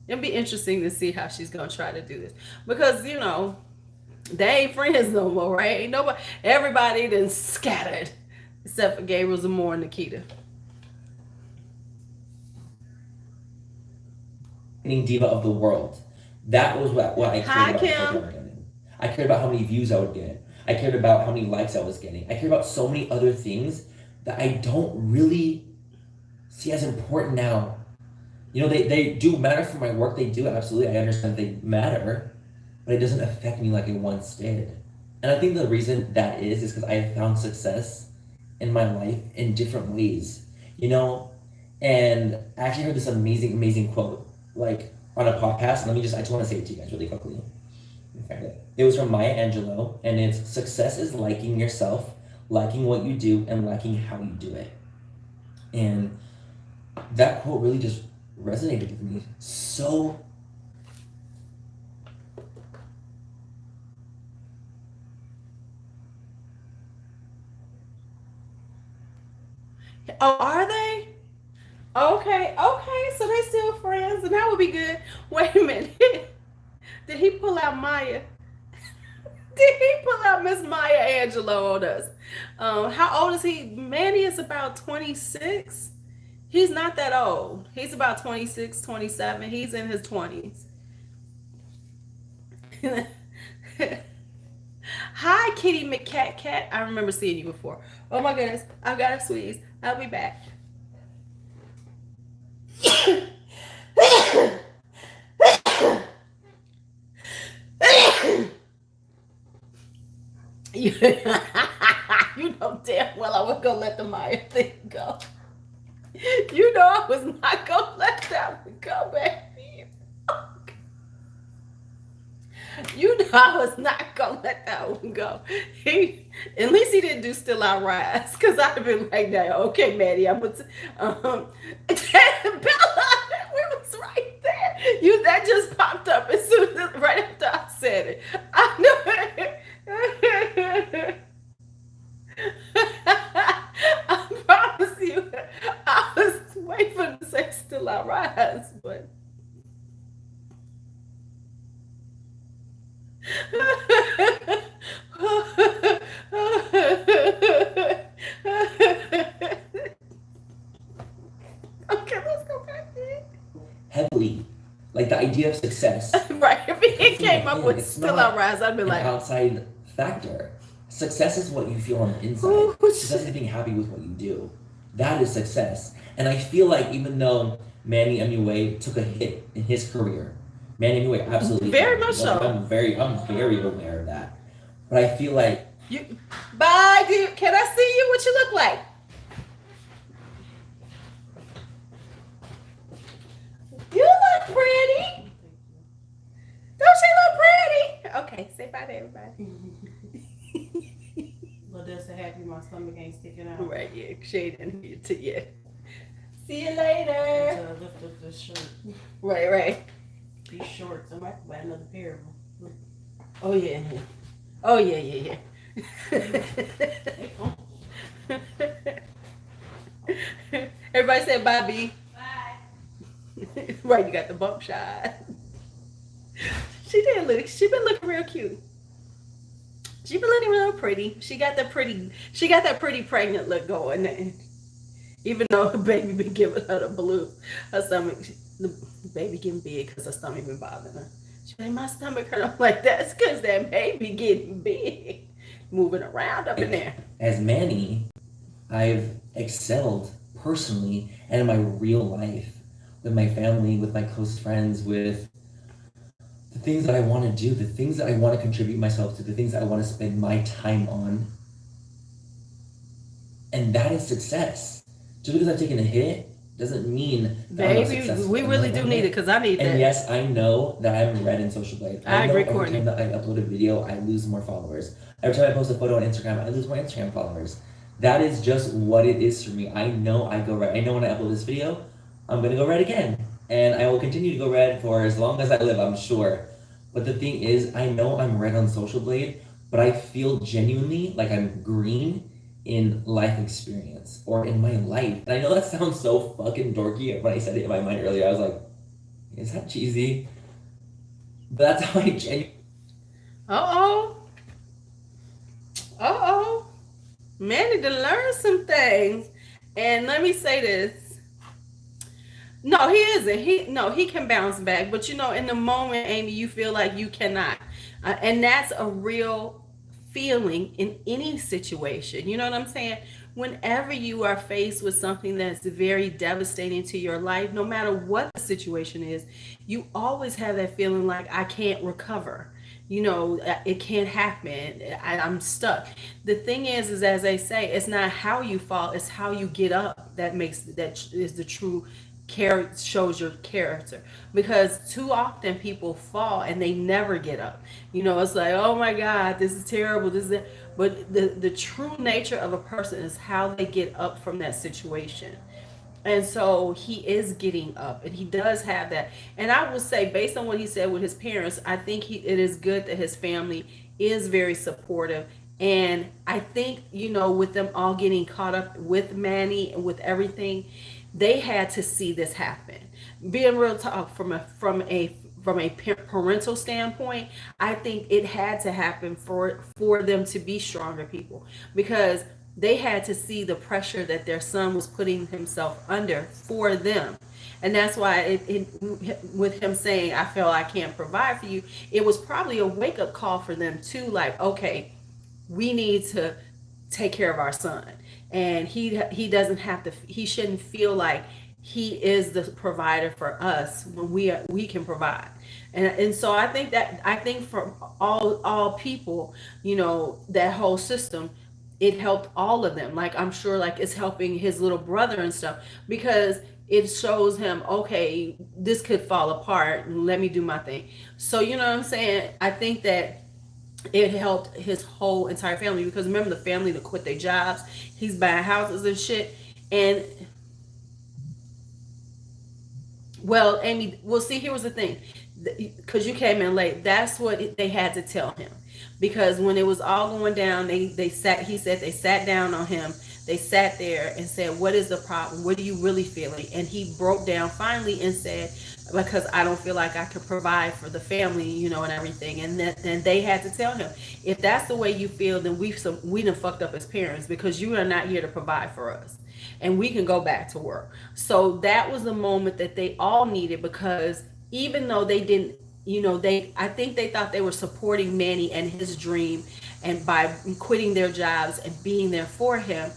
It'll be interesting to see how she's gonna try to do this because they ain't friends no more, right? Ain't nobody. Everybody done scattered except for Gabriel Zamora and Nikita. Diva of the world. That was what I cared about. Kim. I cared about how many views I would get. I cared about how many likes I was getting. I cared about so many other things that I don't really see as important now. They do matter for my work. They do, absolutely. I understand they matter, but it doesn't affect me like it once did. And I think the reason that is because I have found success in my life in different ways, and I actually heard this amazing, amazing quote, like on a podcast. I just want to say it to you guys really quickly. Okay. It was from Maya Angelou, and it's success is liking yourself, liking what you do, and liking how you do it. And that quote really just resonated with me so. Oh, are they? Okay, so they still friends, and that would be good. Wait a minute. Did he pull out Maya? Did he pull out Miss Maya Angelou on us? How old is he? Manny is about 26. He's not that old. He's about 26, 27. He's in his 20s. Hi, Kitty McCat. I remember seeing you before. Oh my goodness. I've got a squeeze. I'll be back. You know damn well I wasn't gonna let the Maya thing go. I was not gonna let that one go, baby. I was not gonna let that one go. At least he didn't do "Still I Rise," because I'd have been like, "That okay, Maddie, I'm gonna." Bella, we was right there. You that just popped up as soon as right after I said it. I knew it. I promise you, I was waiting for him to say "Still I Rise," but. Okay, let's go back there. Heavily, like the idea of success. Right, if he came up with It's "Still not I Rise," I'd be an like, outside factor. Success is what you feel on the inside. Ooh, Success is being happy with what you do. That is success. And I feel like even though Manny MUA took a hit in his career, Manny MUA absolutely Very did. much so. I'm very aware of that. But I feel like bye, dude. Can I see you? What you look like? You look pretty. Don't she look pretty? Okay, say bye to everybody. But does it happy my stomach ain't sticking out? Right, yeah, shade in here to you. See you later. To lift up this shirt. Right. These shorts, I might buy another pair of them. Oh yeah. Oh yeah. Everybody said bye, B. Bye. Right, you got the bump shot. She been looking real cute. She been looking real pretty. She got that pretty pregnant look going. Even though her baby been giving her the blue, her stomach, the baby getting big because her stomach been bothering her. She like, my stomach hurt. I'm like, that's because that baby getting big, moving around up in there. as Manny, I've excelled personally and in my real life with my family, with my close friends, with the things that I want to do, the things that I want to contribute myself to, the things that I want to spend my time on. And that is success. Just because I've taken a hit doesn't mean that I'm not Baby, successful. we really do need it because I need And that. yes, I know that I'm red in social blade. I know agree, every Courtney. time that I upload a video, I lose more followers. Every time I post a photo on Instagram, I lose more Instagram followers. That is just what it is for me. I know I go red. I know when I upload this video, I'm gonna go red again. And I will continue to go red for as long as I live, I'm sure. But the thing is, I know I'm red on social blade, but I feel genuinely like I'm green in life experience or in my life. And I know that sounds so fucking dorky. When I said it in my mind earlier, I was like, is that cheesy? But that's how I genuinely. Uh-oh. Manny to learn some things. And let me say this. No, he isn't. He can bounce back. But in the moment, Amy, you feel like you cannot. And that's a real feeling in any situation. You know what I'm saying? Whenever you are faced with something that's very devastating to your life, no matter what the situation is, you always have that feeling like I can't recover. It can't happen. I'm stuck. The thing is as they say, it's not how you fall, it's how you get up that is the true shows your character, because too often people fall and they never get up. It's like, oh my God, this is terrible, this is it. But the true nature of a person is how they get up from that situation. And so he is getting up and he does have that. And I will say, based on what he said with his parents, I think it is good that his family is very supportive. And I think, with them all getting caught up with Manny and with everything, they had to see this happen. Being real talk from a parental standpoint, I think it had to happen for them to be stronger people, because they had to see the pressure that their son was putting himself under for them. And that's why with him saying, I feel I can't provide for you, it was probably a wake-up call for them too, like, okay, we need to take care of our son. And he shouldn't feel like he is the provider for us when we can provide. And so I think for all people, that whole system, it helped all of them. Like, I'm sure like it's helping his little brother and stuff, because it shows him, okay, this could fall apart. Let me do my thing. So, you know what I'm saying? I think that it helped his whole entire family, because remember, the family to quit their jobs. He's buying houses and shit. And well, Amy, well, see, here was the thing, because you came in late. That's what they had to tell him, because when it was all going down, they sat. He said they sat down on him. They sat there and said, "What is the problem? What are you really feeling?" And he broke down finally and said, "Because I don't feel like I could provide for the family, you know, and everything." And then they had to tell him, "If that's the way you feel, then we done fucked up as parents, because you are not here to provide for us, and we can go back to work." So that was the moment that they all needed, because even though they didn't, you know, I think they thought they were supporting Manny and his dream, and by quitting their jobs and being there for him,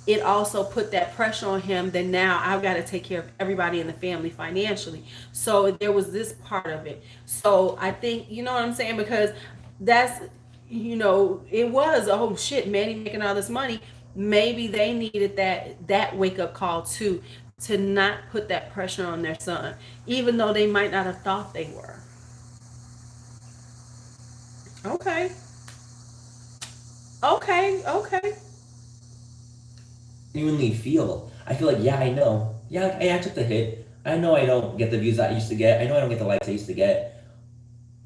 it also put that pressure on him that now I've got to take care of everybody in the family financially. So there was this part of it. So I think, you know what I'm saying? Because that's, you know, it was, oh shit, Manny making all this money. Maybe they needed that wake up call too, to not put that pressure on their son, even though they might not have thought they were. Okay. Okay. Genuinely feel. I feel like, yeah, I know. Yeah, like, I took the hit. I know I don't get the views I used to get. I know I don't get the likes I used to get.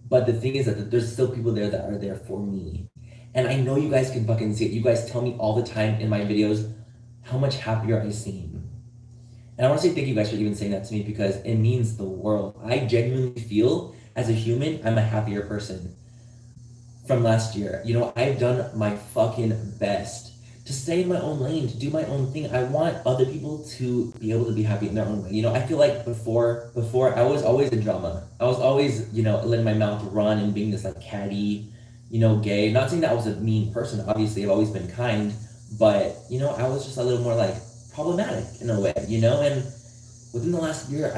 But the thing is that there's still people there that are there for me. And I know you guys can fucking see it. You guys tell me all the time in my videos how much happier I seem. And I want to say thank you guys for even saying that to me, because it means the world. I genuinely feel, as a human, I'm a happier person from last year. You know, I've done my fucking best to stay in my own lane, to do my own thing. I want other people to be able to be happy in their own way. You know, I feel like before I was always in drama. I was always, you know, letting my mouth run and being this like catty, you know, gay. Not saying that I was a mean person. Obviously, I've always been kind, but you know, I was just a little more like problematic in a way, you know. And within the last year,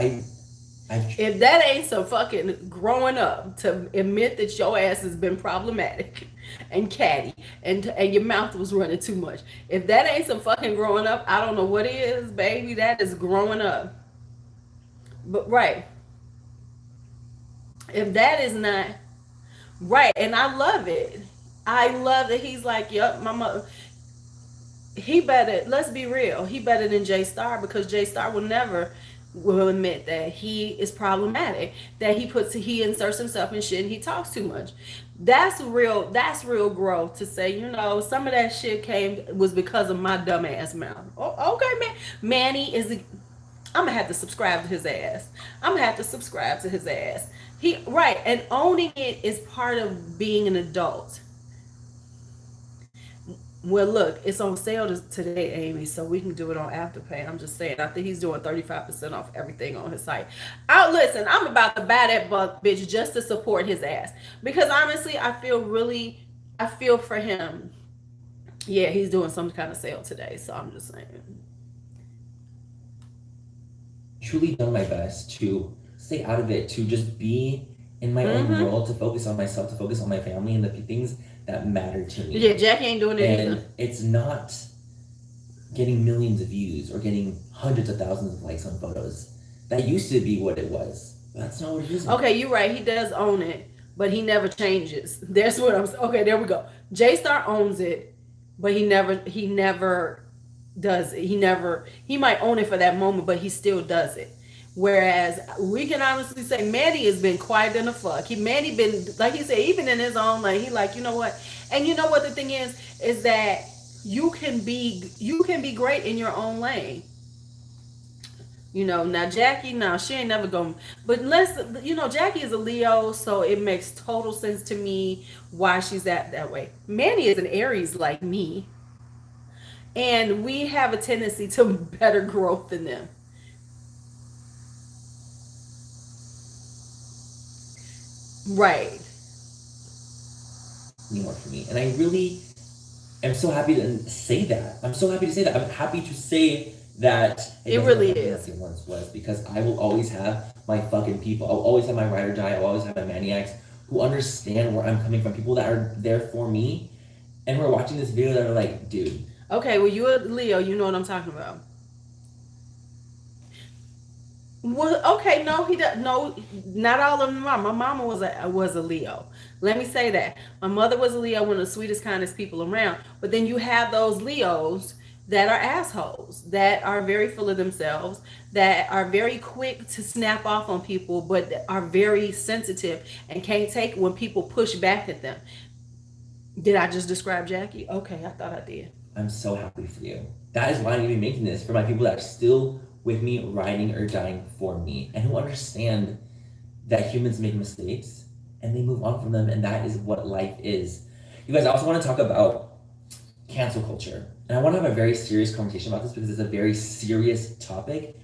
if that ain't some fucking growing up to admit that your ass has been problematic and catty and your mouth was running too much, if that ain't some fucking growing up, I don't know what is, baby. That is growing up. But right, if that is not right, and I love it. I love that he's like, yup, mama. He better, let's be real, he better than Jay Star, because Jay Star will admit that he is problematic, that he inserts himself in shit and he talks too much. That's real growth, to say, you know, some of that shit was because of my dumb ass mouth. Oh, okay, man. Manny I'm gonna have to subscribe to his ass. He right, and owning it is part of being an adult. Well, look, it's on sale today, Amy, so we can do it on Afterpay. I'm just saying, I think he's doing 35% off everything on his site. Listen, I'm about to buy that buck, bitch, just to support his ass. Because honestly, I feel for him. Yeah, he's doing some kind of sale today, so I'm just saying. Truly done my best to stay out of it, to just be in my own world, to focus on myself, to focus on my family and the things that matter to me. Yeah, Jackie ain't doing it and either. It's not getting millions of views or getting hundreds of thousands of likes on photos. That used to be what it was. That's not what it is. Okay, you're right. He does own it, but he never changes. That's what I'm saying. Okay, there we go. J Star owns it, but he never does it. He might own it for that moment, but he still does it. Whereas we can honestly say Manny has been quiet than the fuck. Manny been, like he said, even in his own lane, he like, you know what? And you know what the thing is that you can be great in your own lane. You know, now Jackie, no, she ain't never going, but Jackie is a Leo, so it makes total sense to me why she's that way. Manny is an Aries like me, and we have a tendency to better growth than them. Right. Anymore for me. And I really am so happy to say that. I'm happy to say that it really is. It once was, because I will always have my fucking people. I'll always have my ride or die. I'll always have my maniacs who understand where I'm coming from. People that are there for me and who are watching this video that are like, dude. Okay, well, you're a Leo. You know what I'm talking about. Well, okay, no, he does. No, not all of them are. My mama was a Leo. Let me say that. My mother was a Leo, one of the sweetest, kindest people around. But then you have those Leos that are assholes, that are very full of themselves, that are very quick to snap off on people, but are very sensitive and can't take when people push back at them. Did I just describe Jackie? Okay, I thought I did. I'm so happy for you. That is why I'm even making this, for my people that are still with me, riding or dying for me, and who understand that humans make mistakes and they move on from them, and that is what life is. You guys, I also want to talk about cancel culture. And I want to have a very serious conversation about this because it's a very serious topic.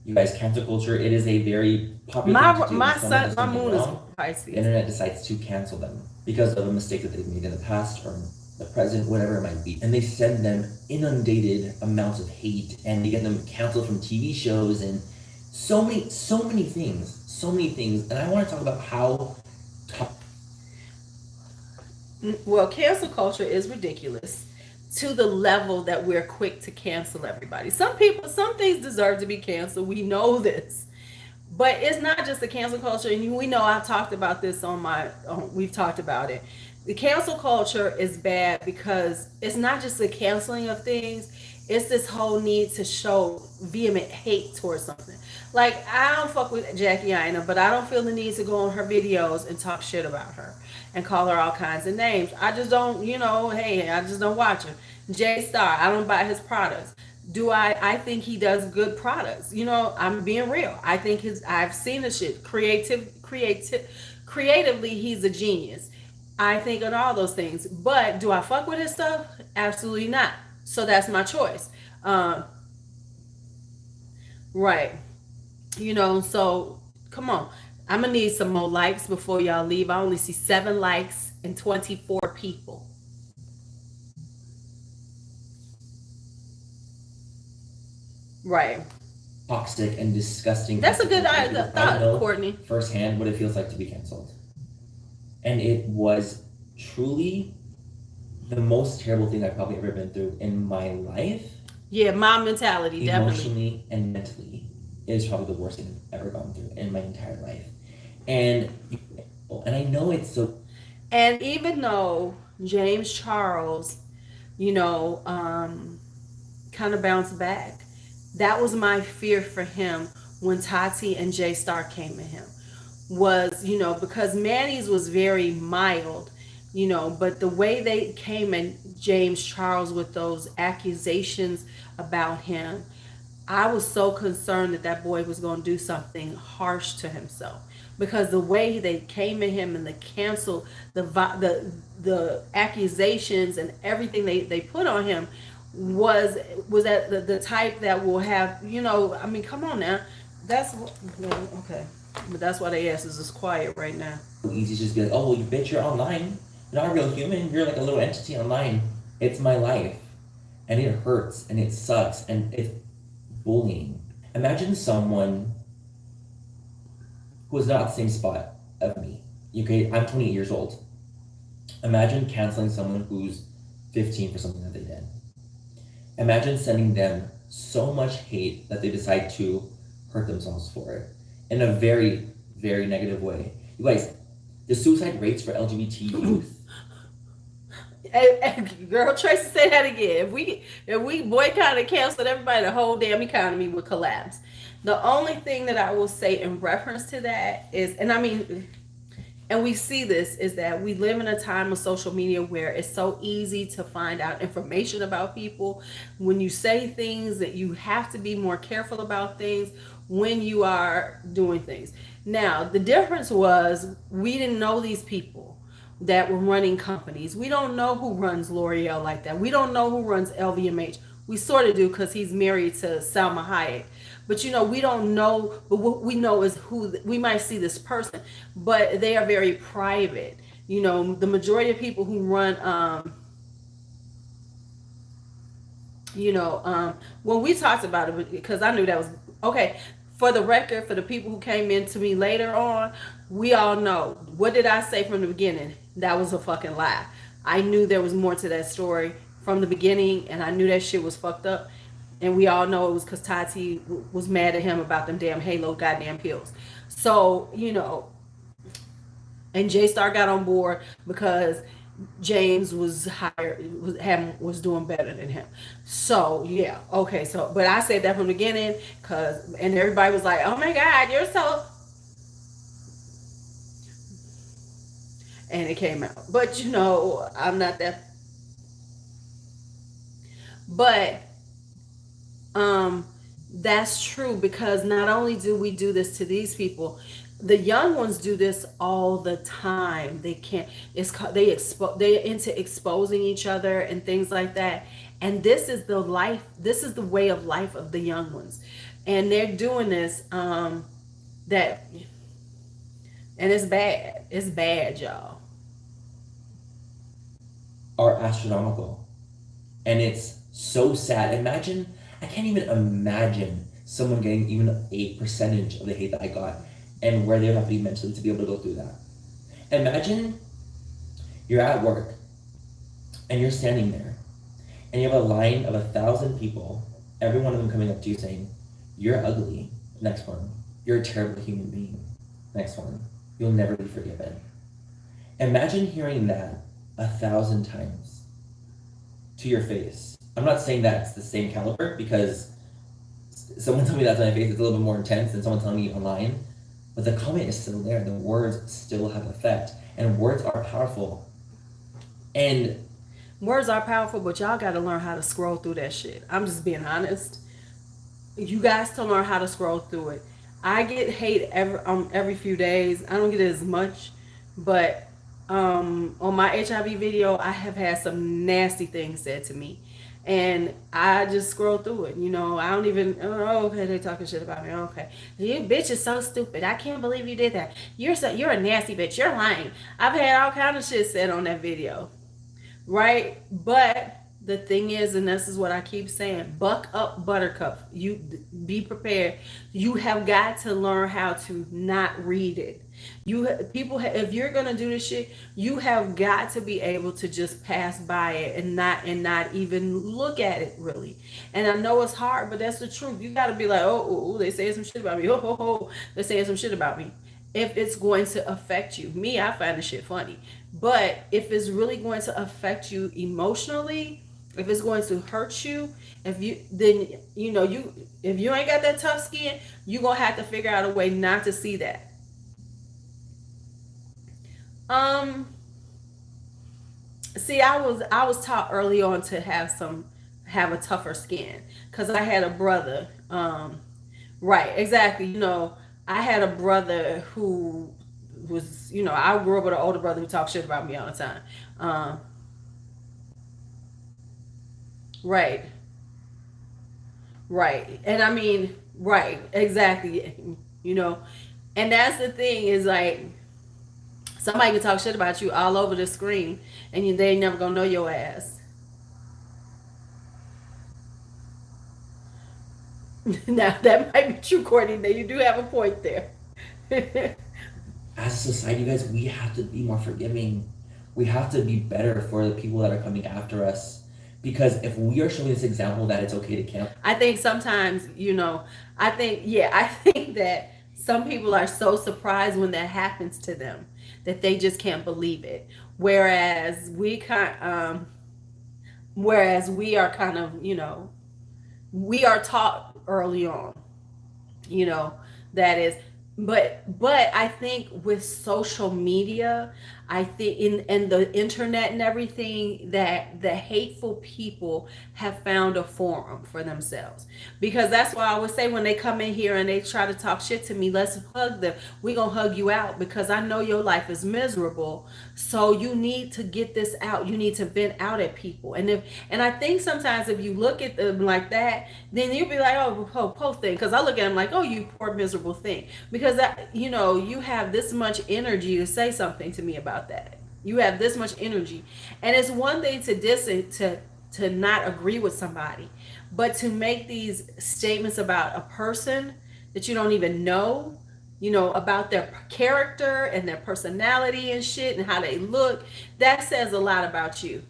You guys, cancel culture, it is a very popular thing to do. My Someone son, does my something moon is wrong, the Pisces. internet decides to cancel them because of a mistake that they've made in the past or the present, whatever it might be. And they send them inundated amounts of hate, and they get them canceled from TV shows and so many things. And I want to talk about how. Well, cancel culture is ridiculous to the level that we're quick to cancel everybody. Some things deserve to be canceled. We know this. But it's not just the cancel culture, and we know I've talked about this we've talked about it. The cancel culture is bad because it's not just the canceling of things, it's this whole need to show vehement hate towards something. Like, I don't fuck with Jackie Aina, but I don't feel the need to go on her videos and talk shit about her and call her all kinds of names. I just don't, hey, I just don't watch her. Jay Star, I don't buy his products. I think he does good products. I'm being real. I've seen the shit. Creatively, he's a genius. I think on all those things. But do I fuck with his stuff? Absolutely not. So that's my choice. Right. So come on. I'm going to need some more likes before y'all leave. I only see 7 likes and 24 people. Right. Toxic and disgusting. That's a good thought, Courtney. Firsthand what it feels like to be canceled. And it was truly the most terrible thing I've probably ever been through in my life. Yeah, my mentality, definitely. Emotionally and mentally. It is probably the worst thing I've ever gone through in my entire life. And I know it's so. And even though James Charles, kind of bounced back, that was my fear for him when Tati and Jay Star came at him. Was, because Manny's was very mild, but the way they came at James Charles with those accusations about him, I was so concerned that boy was going to do something harsh to himself, because the way they came at him and the cancel, the accusations and everything they put on him was that the type that will have, come on now. That's okay. But that's why they ass is just quiet right now. Easy to just be like, oh, well, you bitch, you're online. You're not a real human. You're like a little entity online. It's my life. And it hurts and it sucks and it's bullying. Imagine someone who is not at the same spot of me. Okay, I'm 28 years old. Imagine canceling someone who's 15 for something that they did. Imagine sending them so much hate that they decide to hurt themselves for it in a very, very negative way. You guys, the suicide rates for LGBT youth. Hey, girl, Tracy, say that again. If we boycotted and canceled everybody, the whole damn economy would collapse. The only thing that I will say in reference to that is, and we see this, is that we live in a time of social media where it's so easy to find out information about people. When you say things, that you have to be more careful about things when you are doing things. Now, the difference was we didn't know these people that were running companies. We don't know who runs L'Oreal like that. We don't know who runs LVMH. We sort of do because he's married to Salma Hayek. But we don't know, but what we know is who we might see this person, but they are very private. The majority of people who run, when we talked about it, because I knew that was, okay, for the record, for the people who came in to me later on, we all know, what did I say from the beginning? That was a fucking lie. I knew there was more to that story from the beginning, and I knew that shit was fucked up. And we all know it was because Tati was mad at him about them damn Halo goddamn pills. So, and J Star got on board because James was higher, was doing better than him. So yeah, okay. So, but I said that from the beginning, and everybody was like, "Oh my God, you're so," and it came out. But I'm not that. But um, that's true, because not only do we do this to these people, the young ones do this all the time. They can't. They're into exposing each other and things like that. And this is the life. This is the way of life of the young ones, and they're doing this. That and it's bad. It's bad, y'all. Are astronomical. And it's so sad. I can't even imagine someone getting even a percentage of the hate that I got and where they have to be mentally to be able to go through that. Imagine you're at work and you're standing there and you have a line of 1,000 people, every one of them coming up to you saying, "You're ugly." Next one. "You're a terrible human being." Next one. "You'll never be forgiven." Imagine hearing that 1,000 times to your face. I'm not saying that's the same caliber, because someone telling me that to my face is a little bit more intense than someone telling me online, but the comment is still there. The words still have effect, and words are powerful. And words are powerful, but y'all got to learn how to scroll through that shit. I'm just being honest. You guys to learn how to scroll through it. I get hate every few days. I don't get it as much, but on my HIV video, I have had some nasty things said to me, and I just scroll through it. I don't even. Oh, okay, they talking shit about me. Okay, you bitch is so stupid. I can't believe you did that. You're a nasty bitch. You're lying. I've had all kind of shit said on that video, right? But the thing is, and this is what I keep saying, buck up, buttercup. You be prepared. You have got to learn how to not read it. If you're gonna do this shit, you have got to be able to just pass by it and not even look at it really. And I know it's hard, but that's the truth. You got to be like, oh, they saying some shit about me. Oh, they saying some shit about me. If it's going to affect you, me, I find the shit funny. But if it's really going to affect you emotionally, if it's going to hurt you, if you ain't got that tough skin, you gonna have to figure out a way not to see that. See, I was taught early on to have a tougher skin, because I had a brother. Right, exactly. I had a brother who was, I grew up with an older brother who talked shit about me all the time. Right. Right. And I mean, right, exactly. And that's the thing, is like, somebody can talk shit about you all over the screen, and they ain't never gonna know your ass. Now that might be true, Courtney. That you do have a point there. as a society, guys, we have to be more forgiving. We have to be better for the people that are coming after us. Because if we are showing this example that it's okay to camp, I think sometimes, I think that some people are so surprised when that happens to them that they just can't believe it. Whereas we are kind of, we are taught early on, that is. But I think with social media, I think in the internet and everything, that the hateful people have found a forum for themselves. Because that's why I would say, when they come in here and they try to talk shit to me, let's hug them. We gonna hug you out, because I know your life is miserable. So you need to get this out. You need to vent out at people. And I think sometimes if you look at them like that, then you'll be like, oh, poor thing. Because I look at them like, oh, you poor miserable thing. Because that, you have this much energy to say something to me about that. You have this much energy. And it's one thing to not agree with somebody, but to make these statements about a person that you don't even know, about their character and their personality and shit and how they look, that says a lot about you.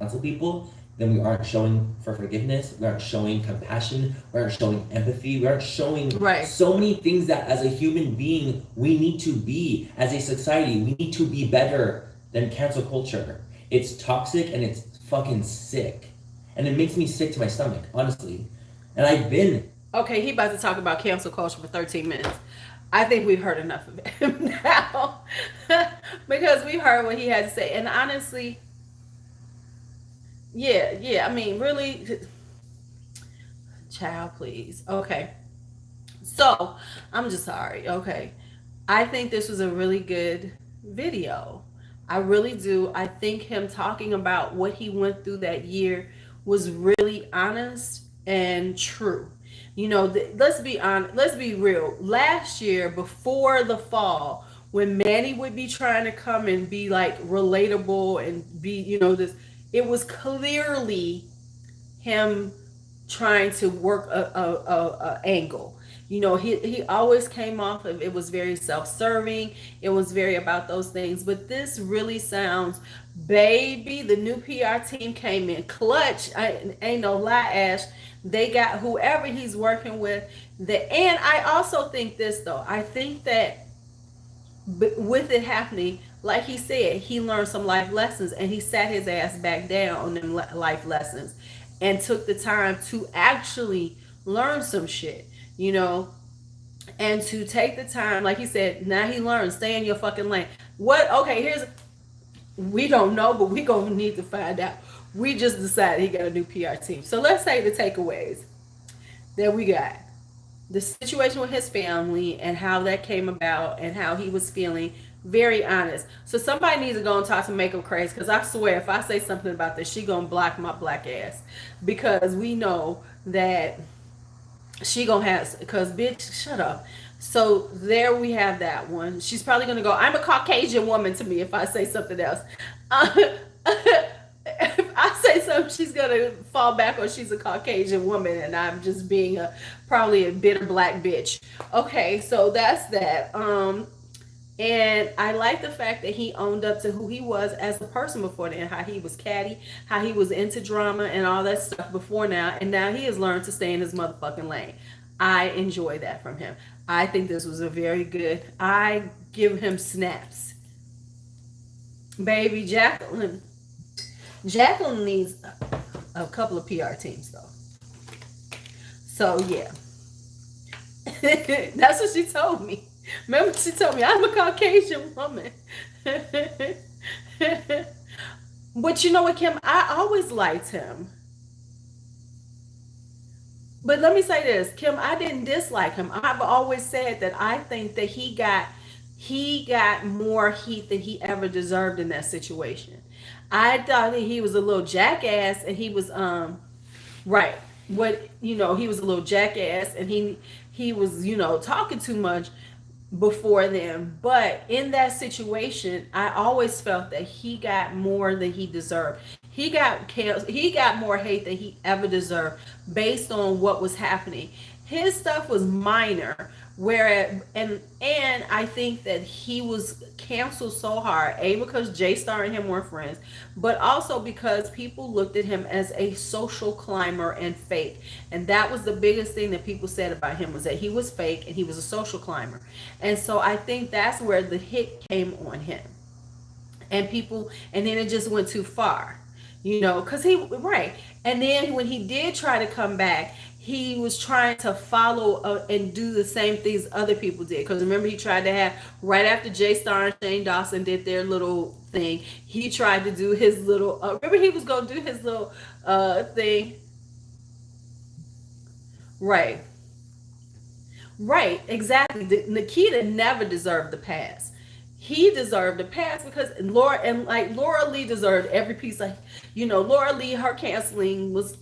cancel people, then we aren't showing for forgiveness, we aren't showing compassion, we aren't showing empathy, we aren't showing so many things that as a human being we need to be, as a society, we need to be better than cancel culture. It's toxic and it's fucking sick. And it makes me sick to my stomach, honestly. And I've been... Okay, he about to talk about cancel culture for 13 minutes. I think we've heard enough of him now. Because we heard what he had to say. And honestly, yeah, I mean, really, child, please. Okay. So, I'm just sorry. Okay. I think this was a really good video. I really do. I think him talking about what he went through that year was really honest and true. You know, let's be honest, let's be real. Last year, before the fall, when Manny would be trying to come and be like relatable and be, you know, this, it was clearly him trying to work a angle. You know, he always came off of, it was very self-serving. It was very about those things. But this really sounds, baby, the new PR team came in clutch. Ain't no lie, Ash. They got whoever he's working with. And I also think this, though. I think that with it happening, like he said, he learned some life lessons and he sat his ass back down on them life lessons and took the time to actually learn some shit, you know, and to take the time, like he said, now he learned, stay in your fucking lane. What? Okay, we don't know, but we gonna need to find out. We just decided he got a new PR team. So let's say the takeaways that we got. The situation with his family and how that came about and how he was feeling, very honest. So somebody needs to go and talk to Makeup Craze, because I swear if I say something about this, she gonna block my black ass, because we know that she gonna have, because bitch, shut up. So there we have that one. She's probably gonna go, I'm a Caucasian woman to me if I say something else. If I say something, she's gonna fall back on she's a Caucasian woman and I'm just being probably a bitter black bitch. Okay, so that's that. And I like the fact that he owned up to who he was as a person before then, how he was catty, how he was into drama and all that stuff before now, and now he has learned to stay in his motherfucking lane. I enjoy that from him. I think this was a very good, I give him snaps. Baby, Jacqueline needs a couple of PR teams though. So yeah. That's what she told me. Remember, she told me I'm a Caucasian woman. But you know what, Kim? I always liked him. But let me say this, Kim, I didn't dislike him. I've always said that I think that he got more heat than he ever deserved in that situation. I thought that he was a little jackass, and he was right. What, you know, he was a little jackass, and he was, you know, talking too much before then. But in that situation, I always felt that he got more than he deserved. He got more hate than he ever deserved based on what was happening. His stuff was minor, whereas and I think that he was canceled so hard, because J-Star and him weren't friends, but also because people looked at him as a social climber and fake. And that was the biggest thing that people said about him, was that he was fake and he was a social climber. And so I think that's where the hit came on him. And then it just went too far, you know, because right. And then when he did try to come back, he was trying to follow and do the same things other people did. Because remember, he tried to have, right after J-Star and Shane Dawson did their little thing, he tried to do his little, remember he was going to do his little thing. Right, exactly. Nikita never deserved the pass. He deserved a pass because Laura Lee deserved every piece. Like, you know, Laura Lee, her canceling was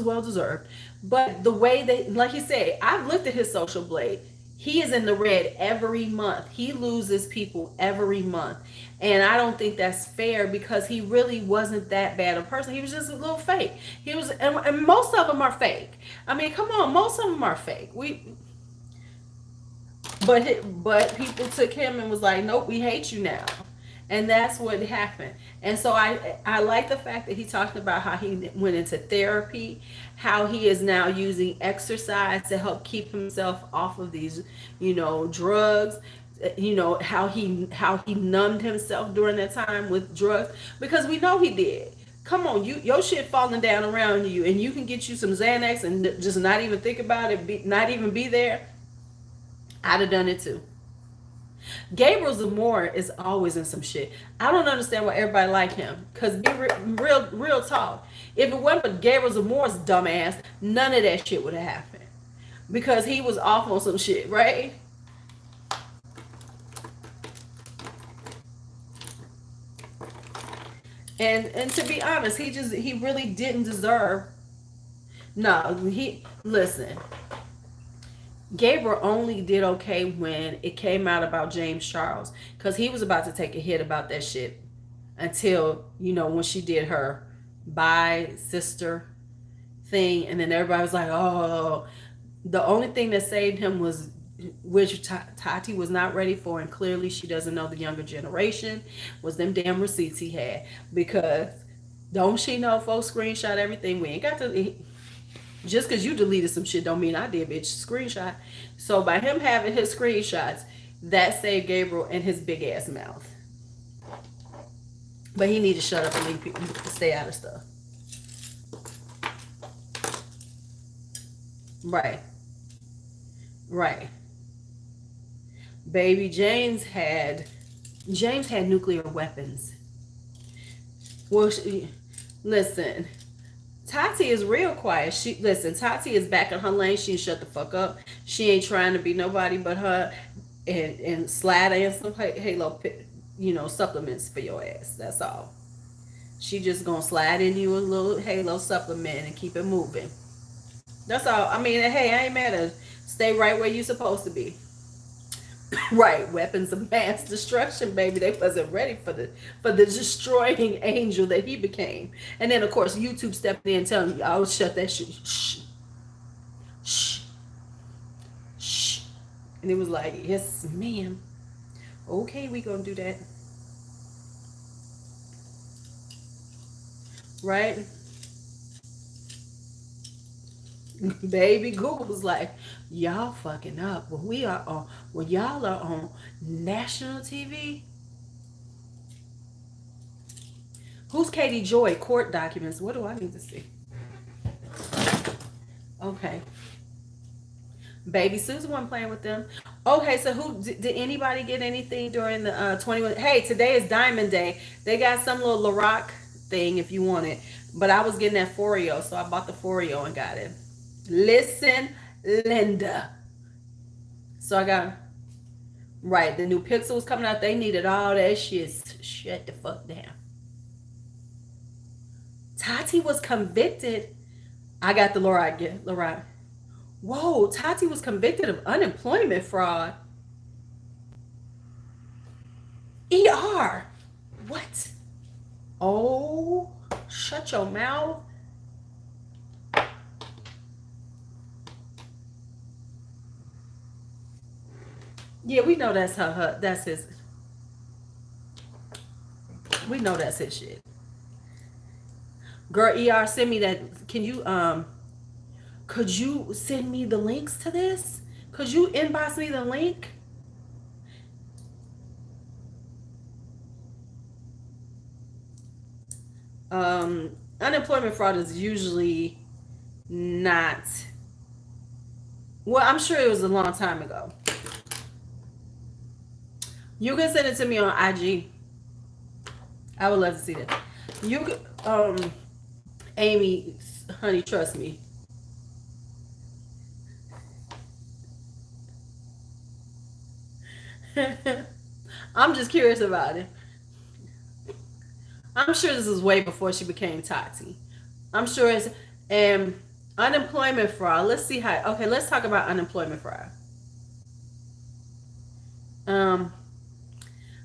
well deserved. But the way like he said, I've looked at his social blade. He is in the red every month. He loses people every month. And I don't think that's fair, because he really wasn't that bad a person. He was just a little fake. He was, and most of them are fake. I mean, come on, most of them are fake. But people took him and was like, nope, we hate you now. And that's what happened. And so I like the fact that he talked about how he went into therapy, how he is now using exercise to help keep himself off of these, drugs. How he numbed himself during that time with drugs, because we know he did. Come on, your shit falling down around you, and you can get you some Xanax and just not even think about it, not even be there. I'd have done it too. Gabriel Zamora is always in some shit. I don't understand why everybody like him. Cause be real talk. If it wasn't for Gabriel Zamora's dumbass, none of that shit would have happened. Because he was off on some shit, right? And to be honest, he really didn't deserve. No, listen. Gabriel only did okay when it came out about James Charles, because he was about to take a hit about that shit until, when she did her bi sister thing, and then everybody was like, oh, the only thing that saved him was, which Tati was not ready for, and clearly she doesn't know the younger generation, was them damn receipts he had. Because don't she know folks screenshot everything? We ain't got to, just because you deleted some shit don't mean I did, bitch. Screenshot. So by him having his screenshots, that saved Gabriel and his big ass mouth. But he need to shut up and leave people to stay out of stuff. Right. Baby, James had nuclear weapons. Well, listen. Tati is real quiet. Tati is back in her lane. She shut the fuck up. She ain't trying to be nobody but her, and slide in some Halo, supplements for your ass. That's all. She just gonna slide in you a little Halo supplement and keep it moving. That's all. I mean, hey, I ain't mad at her. Stay right where you supposed to be. Right, weapons of mass destruction, baby. They wasn't ready for the destroying angel that he became. And then of course YouTube stepped in and telling you, "I'll shut that shit. Shh. Shh. Shh." And it was like, "Yes, ma'am. Okay, we gonna do that." Right? Baby, Google was like, "Y'all fucking up when y'all are on national TV." Who's Katie Joy? Court documents. What do I need to see? Okay. Baby Susan wasn't playing with them. Okay, so did anybody get anything during the 21? Hey, today is Diamond Day. They got some little Lorac thing if you want it. But I was getting that Foreo, so I bought the Foreo and got it. Listen, Linda. So I got, right, the new Pixel was coming out. They needed all that shit. Shut the fuck down. Tati was convicted. I got the Lorac. Whoa, Tati was convicted of unemployment fraud. ER. What? Oh, shut your mouth. Yeah, we know that's that's his. We know that's his shit. Girl, ER, send me that. Can you could you send me the links to this? Could you inbox me the link? Unemployment fraud is usually not, well, I'm sure it was a long time ago. You can send it to me on IG. I would love to see that. You could, Amy, honey, trust me. I'm just curious about it. I'm sure this is way before she became Tati. I'm sure it's unemployment fraud. Let's see how. Okay, let's talk about unemployment fraud.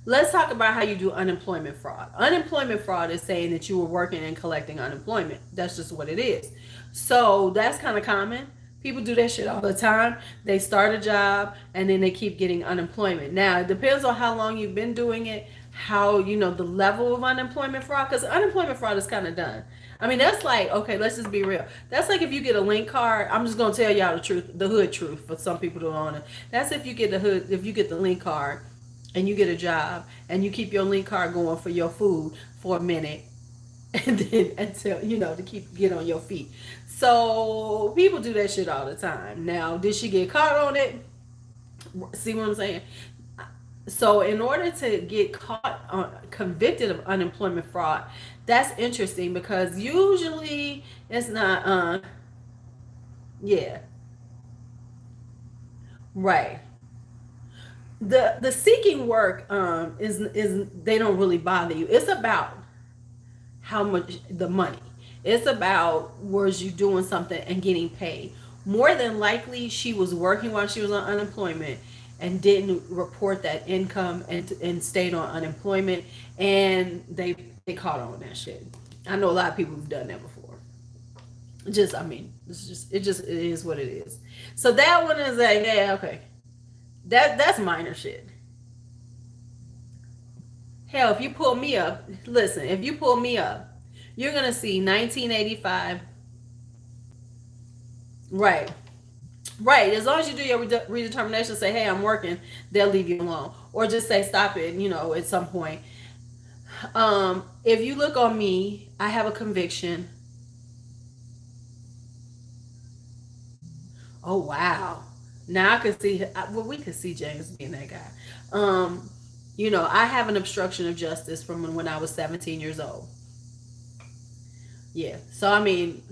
Let's talk about how you do unemployment fraud. Unemployment fraud is saying that you were working and collecting unemployment. That's just what it is. So that's kind of common. People do that shit all the time. They start a job and then they keep getting unemployment. Now, it depends on how long you've been doing it, how, you know, the level of unemployment fraud, because unemployment fraud is kind of done. I mean, that's like, okay, let's just be real. That's like if you get a link card. I'm just gonna tell y'all the truth, the hood truth, for some people don't own it. That's if you get the hood, if you get the link card, and you get a job, and you keep your link card going for your food for a minute, and then until, you know, to get on your feet. So people do that shit all the time. Now, did she get caught on it? See what I'm saying? So in order to get caught on, convicted of unemployment fraud, that's interesting because usually it's not yeah, right. The seeking work is they don't really bother you. It's about how much the money. It's about was you doing something and getting paid. More than likely, she was working while she was on unemployment and didn't report that income and stayed on unemployment, and they caught on that shit. I know a lot of people who've done that before. Just I mean, it is what it is. So that one is like, yeah, okay. That's minor shit. Hell, if you pull me up, listen, if you pull me up, you're going to see 1985. Right. Right. As long as you do your redetermination, say, hey, I'm working, they'll leave you alone. Or just say, stop it, you know, at some point. If you look on me, I have a conviction. Oh, wow. Now I could see, well, we could see James being that guy. You know, I have an obstruction of justice from when I was 17 years old. Yeah. So, I mean,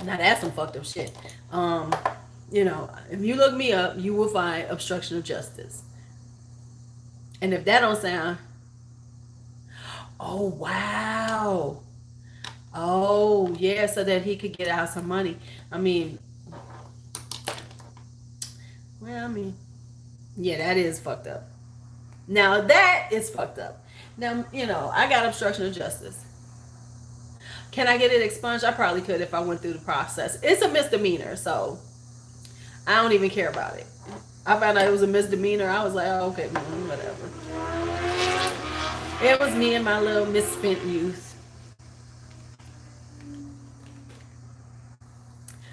now that's some fucked up shit. You know, if you look me up, you will find obstruction of justice. And if that don't sound, oh, wow. Oh, yeah, so that he could get out some money. I mean, well, I mean, yeah, that is fucked up. Now, that is fucked up. Now, you know, I got obstruction of justice. Can I get it expunged? I probably could if I went through the process. It's a misdemeanor, so I don't even care about it. I found out it was a misdemeanor. I was like, oh, okay, whatever. It was me and my little misspent youth.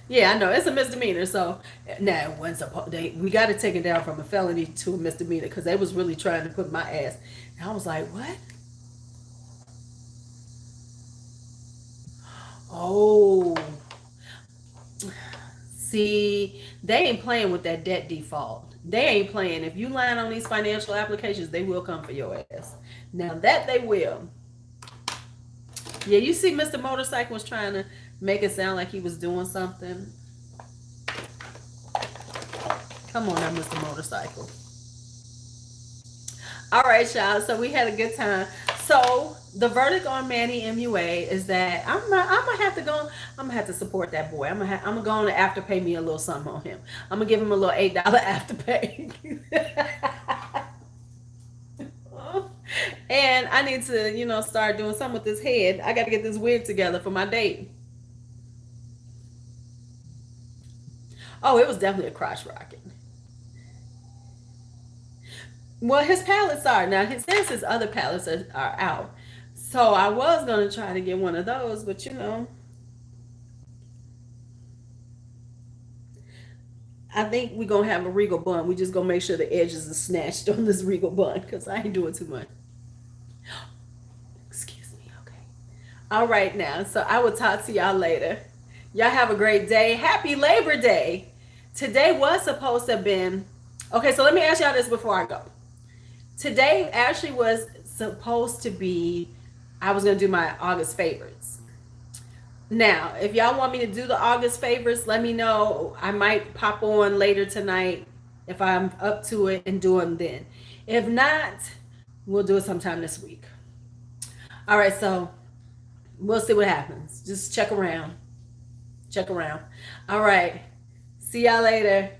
Yeah, I know it's a misdemeanor. So now, once we got to take it down from a felony to a misdemeanor because they was really trying to put my ass. And I was like, what? Oh, see, they ain't playing with that debt default. They ain't playing. If you lying on these financial applications, they will come for your ass. Now that they will. Yeah, you see, Mr. Motorcycle was trying to make it sound like he was doing something. Come on now, Mr. Motorcycle. All right, y'all. So we had a good time. So the verdict on Manny MUA is that I'm gonna have to go. I'm gonna have to support that boy. I'm gonna go on to afterpay me a little something on him. I'm gonna give him a little $8 afterpay. And I need to, you know, start doing something with this head. I got to get this wig together for my date. Oh, it was definitely a crotch rocket. Well, his palettes are. Now, his other palettes are out. So I was going to try to get one of those, but you know. I think we're going to have a regal bun. We just going to make sure the edges are snatched on this regal bun because I ain't doing too much. Excuse me, okay. All right now. So I will talk to y'all later. Y'all have a great day. Happy Labor Day. Today was supposed to have been... Okay, so let me ask y'all this before I go. Today actually was supposed to be... I was going to do my August favorites. Now, if y'all want me to do the August favorites, let me know. I might pop on later tonight if I'm up to it and do them then. If not, we'll do it sometime this week. All right, so we'll see what happens. Just check around. Check around. All right. See y'all later.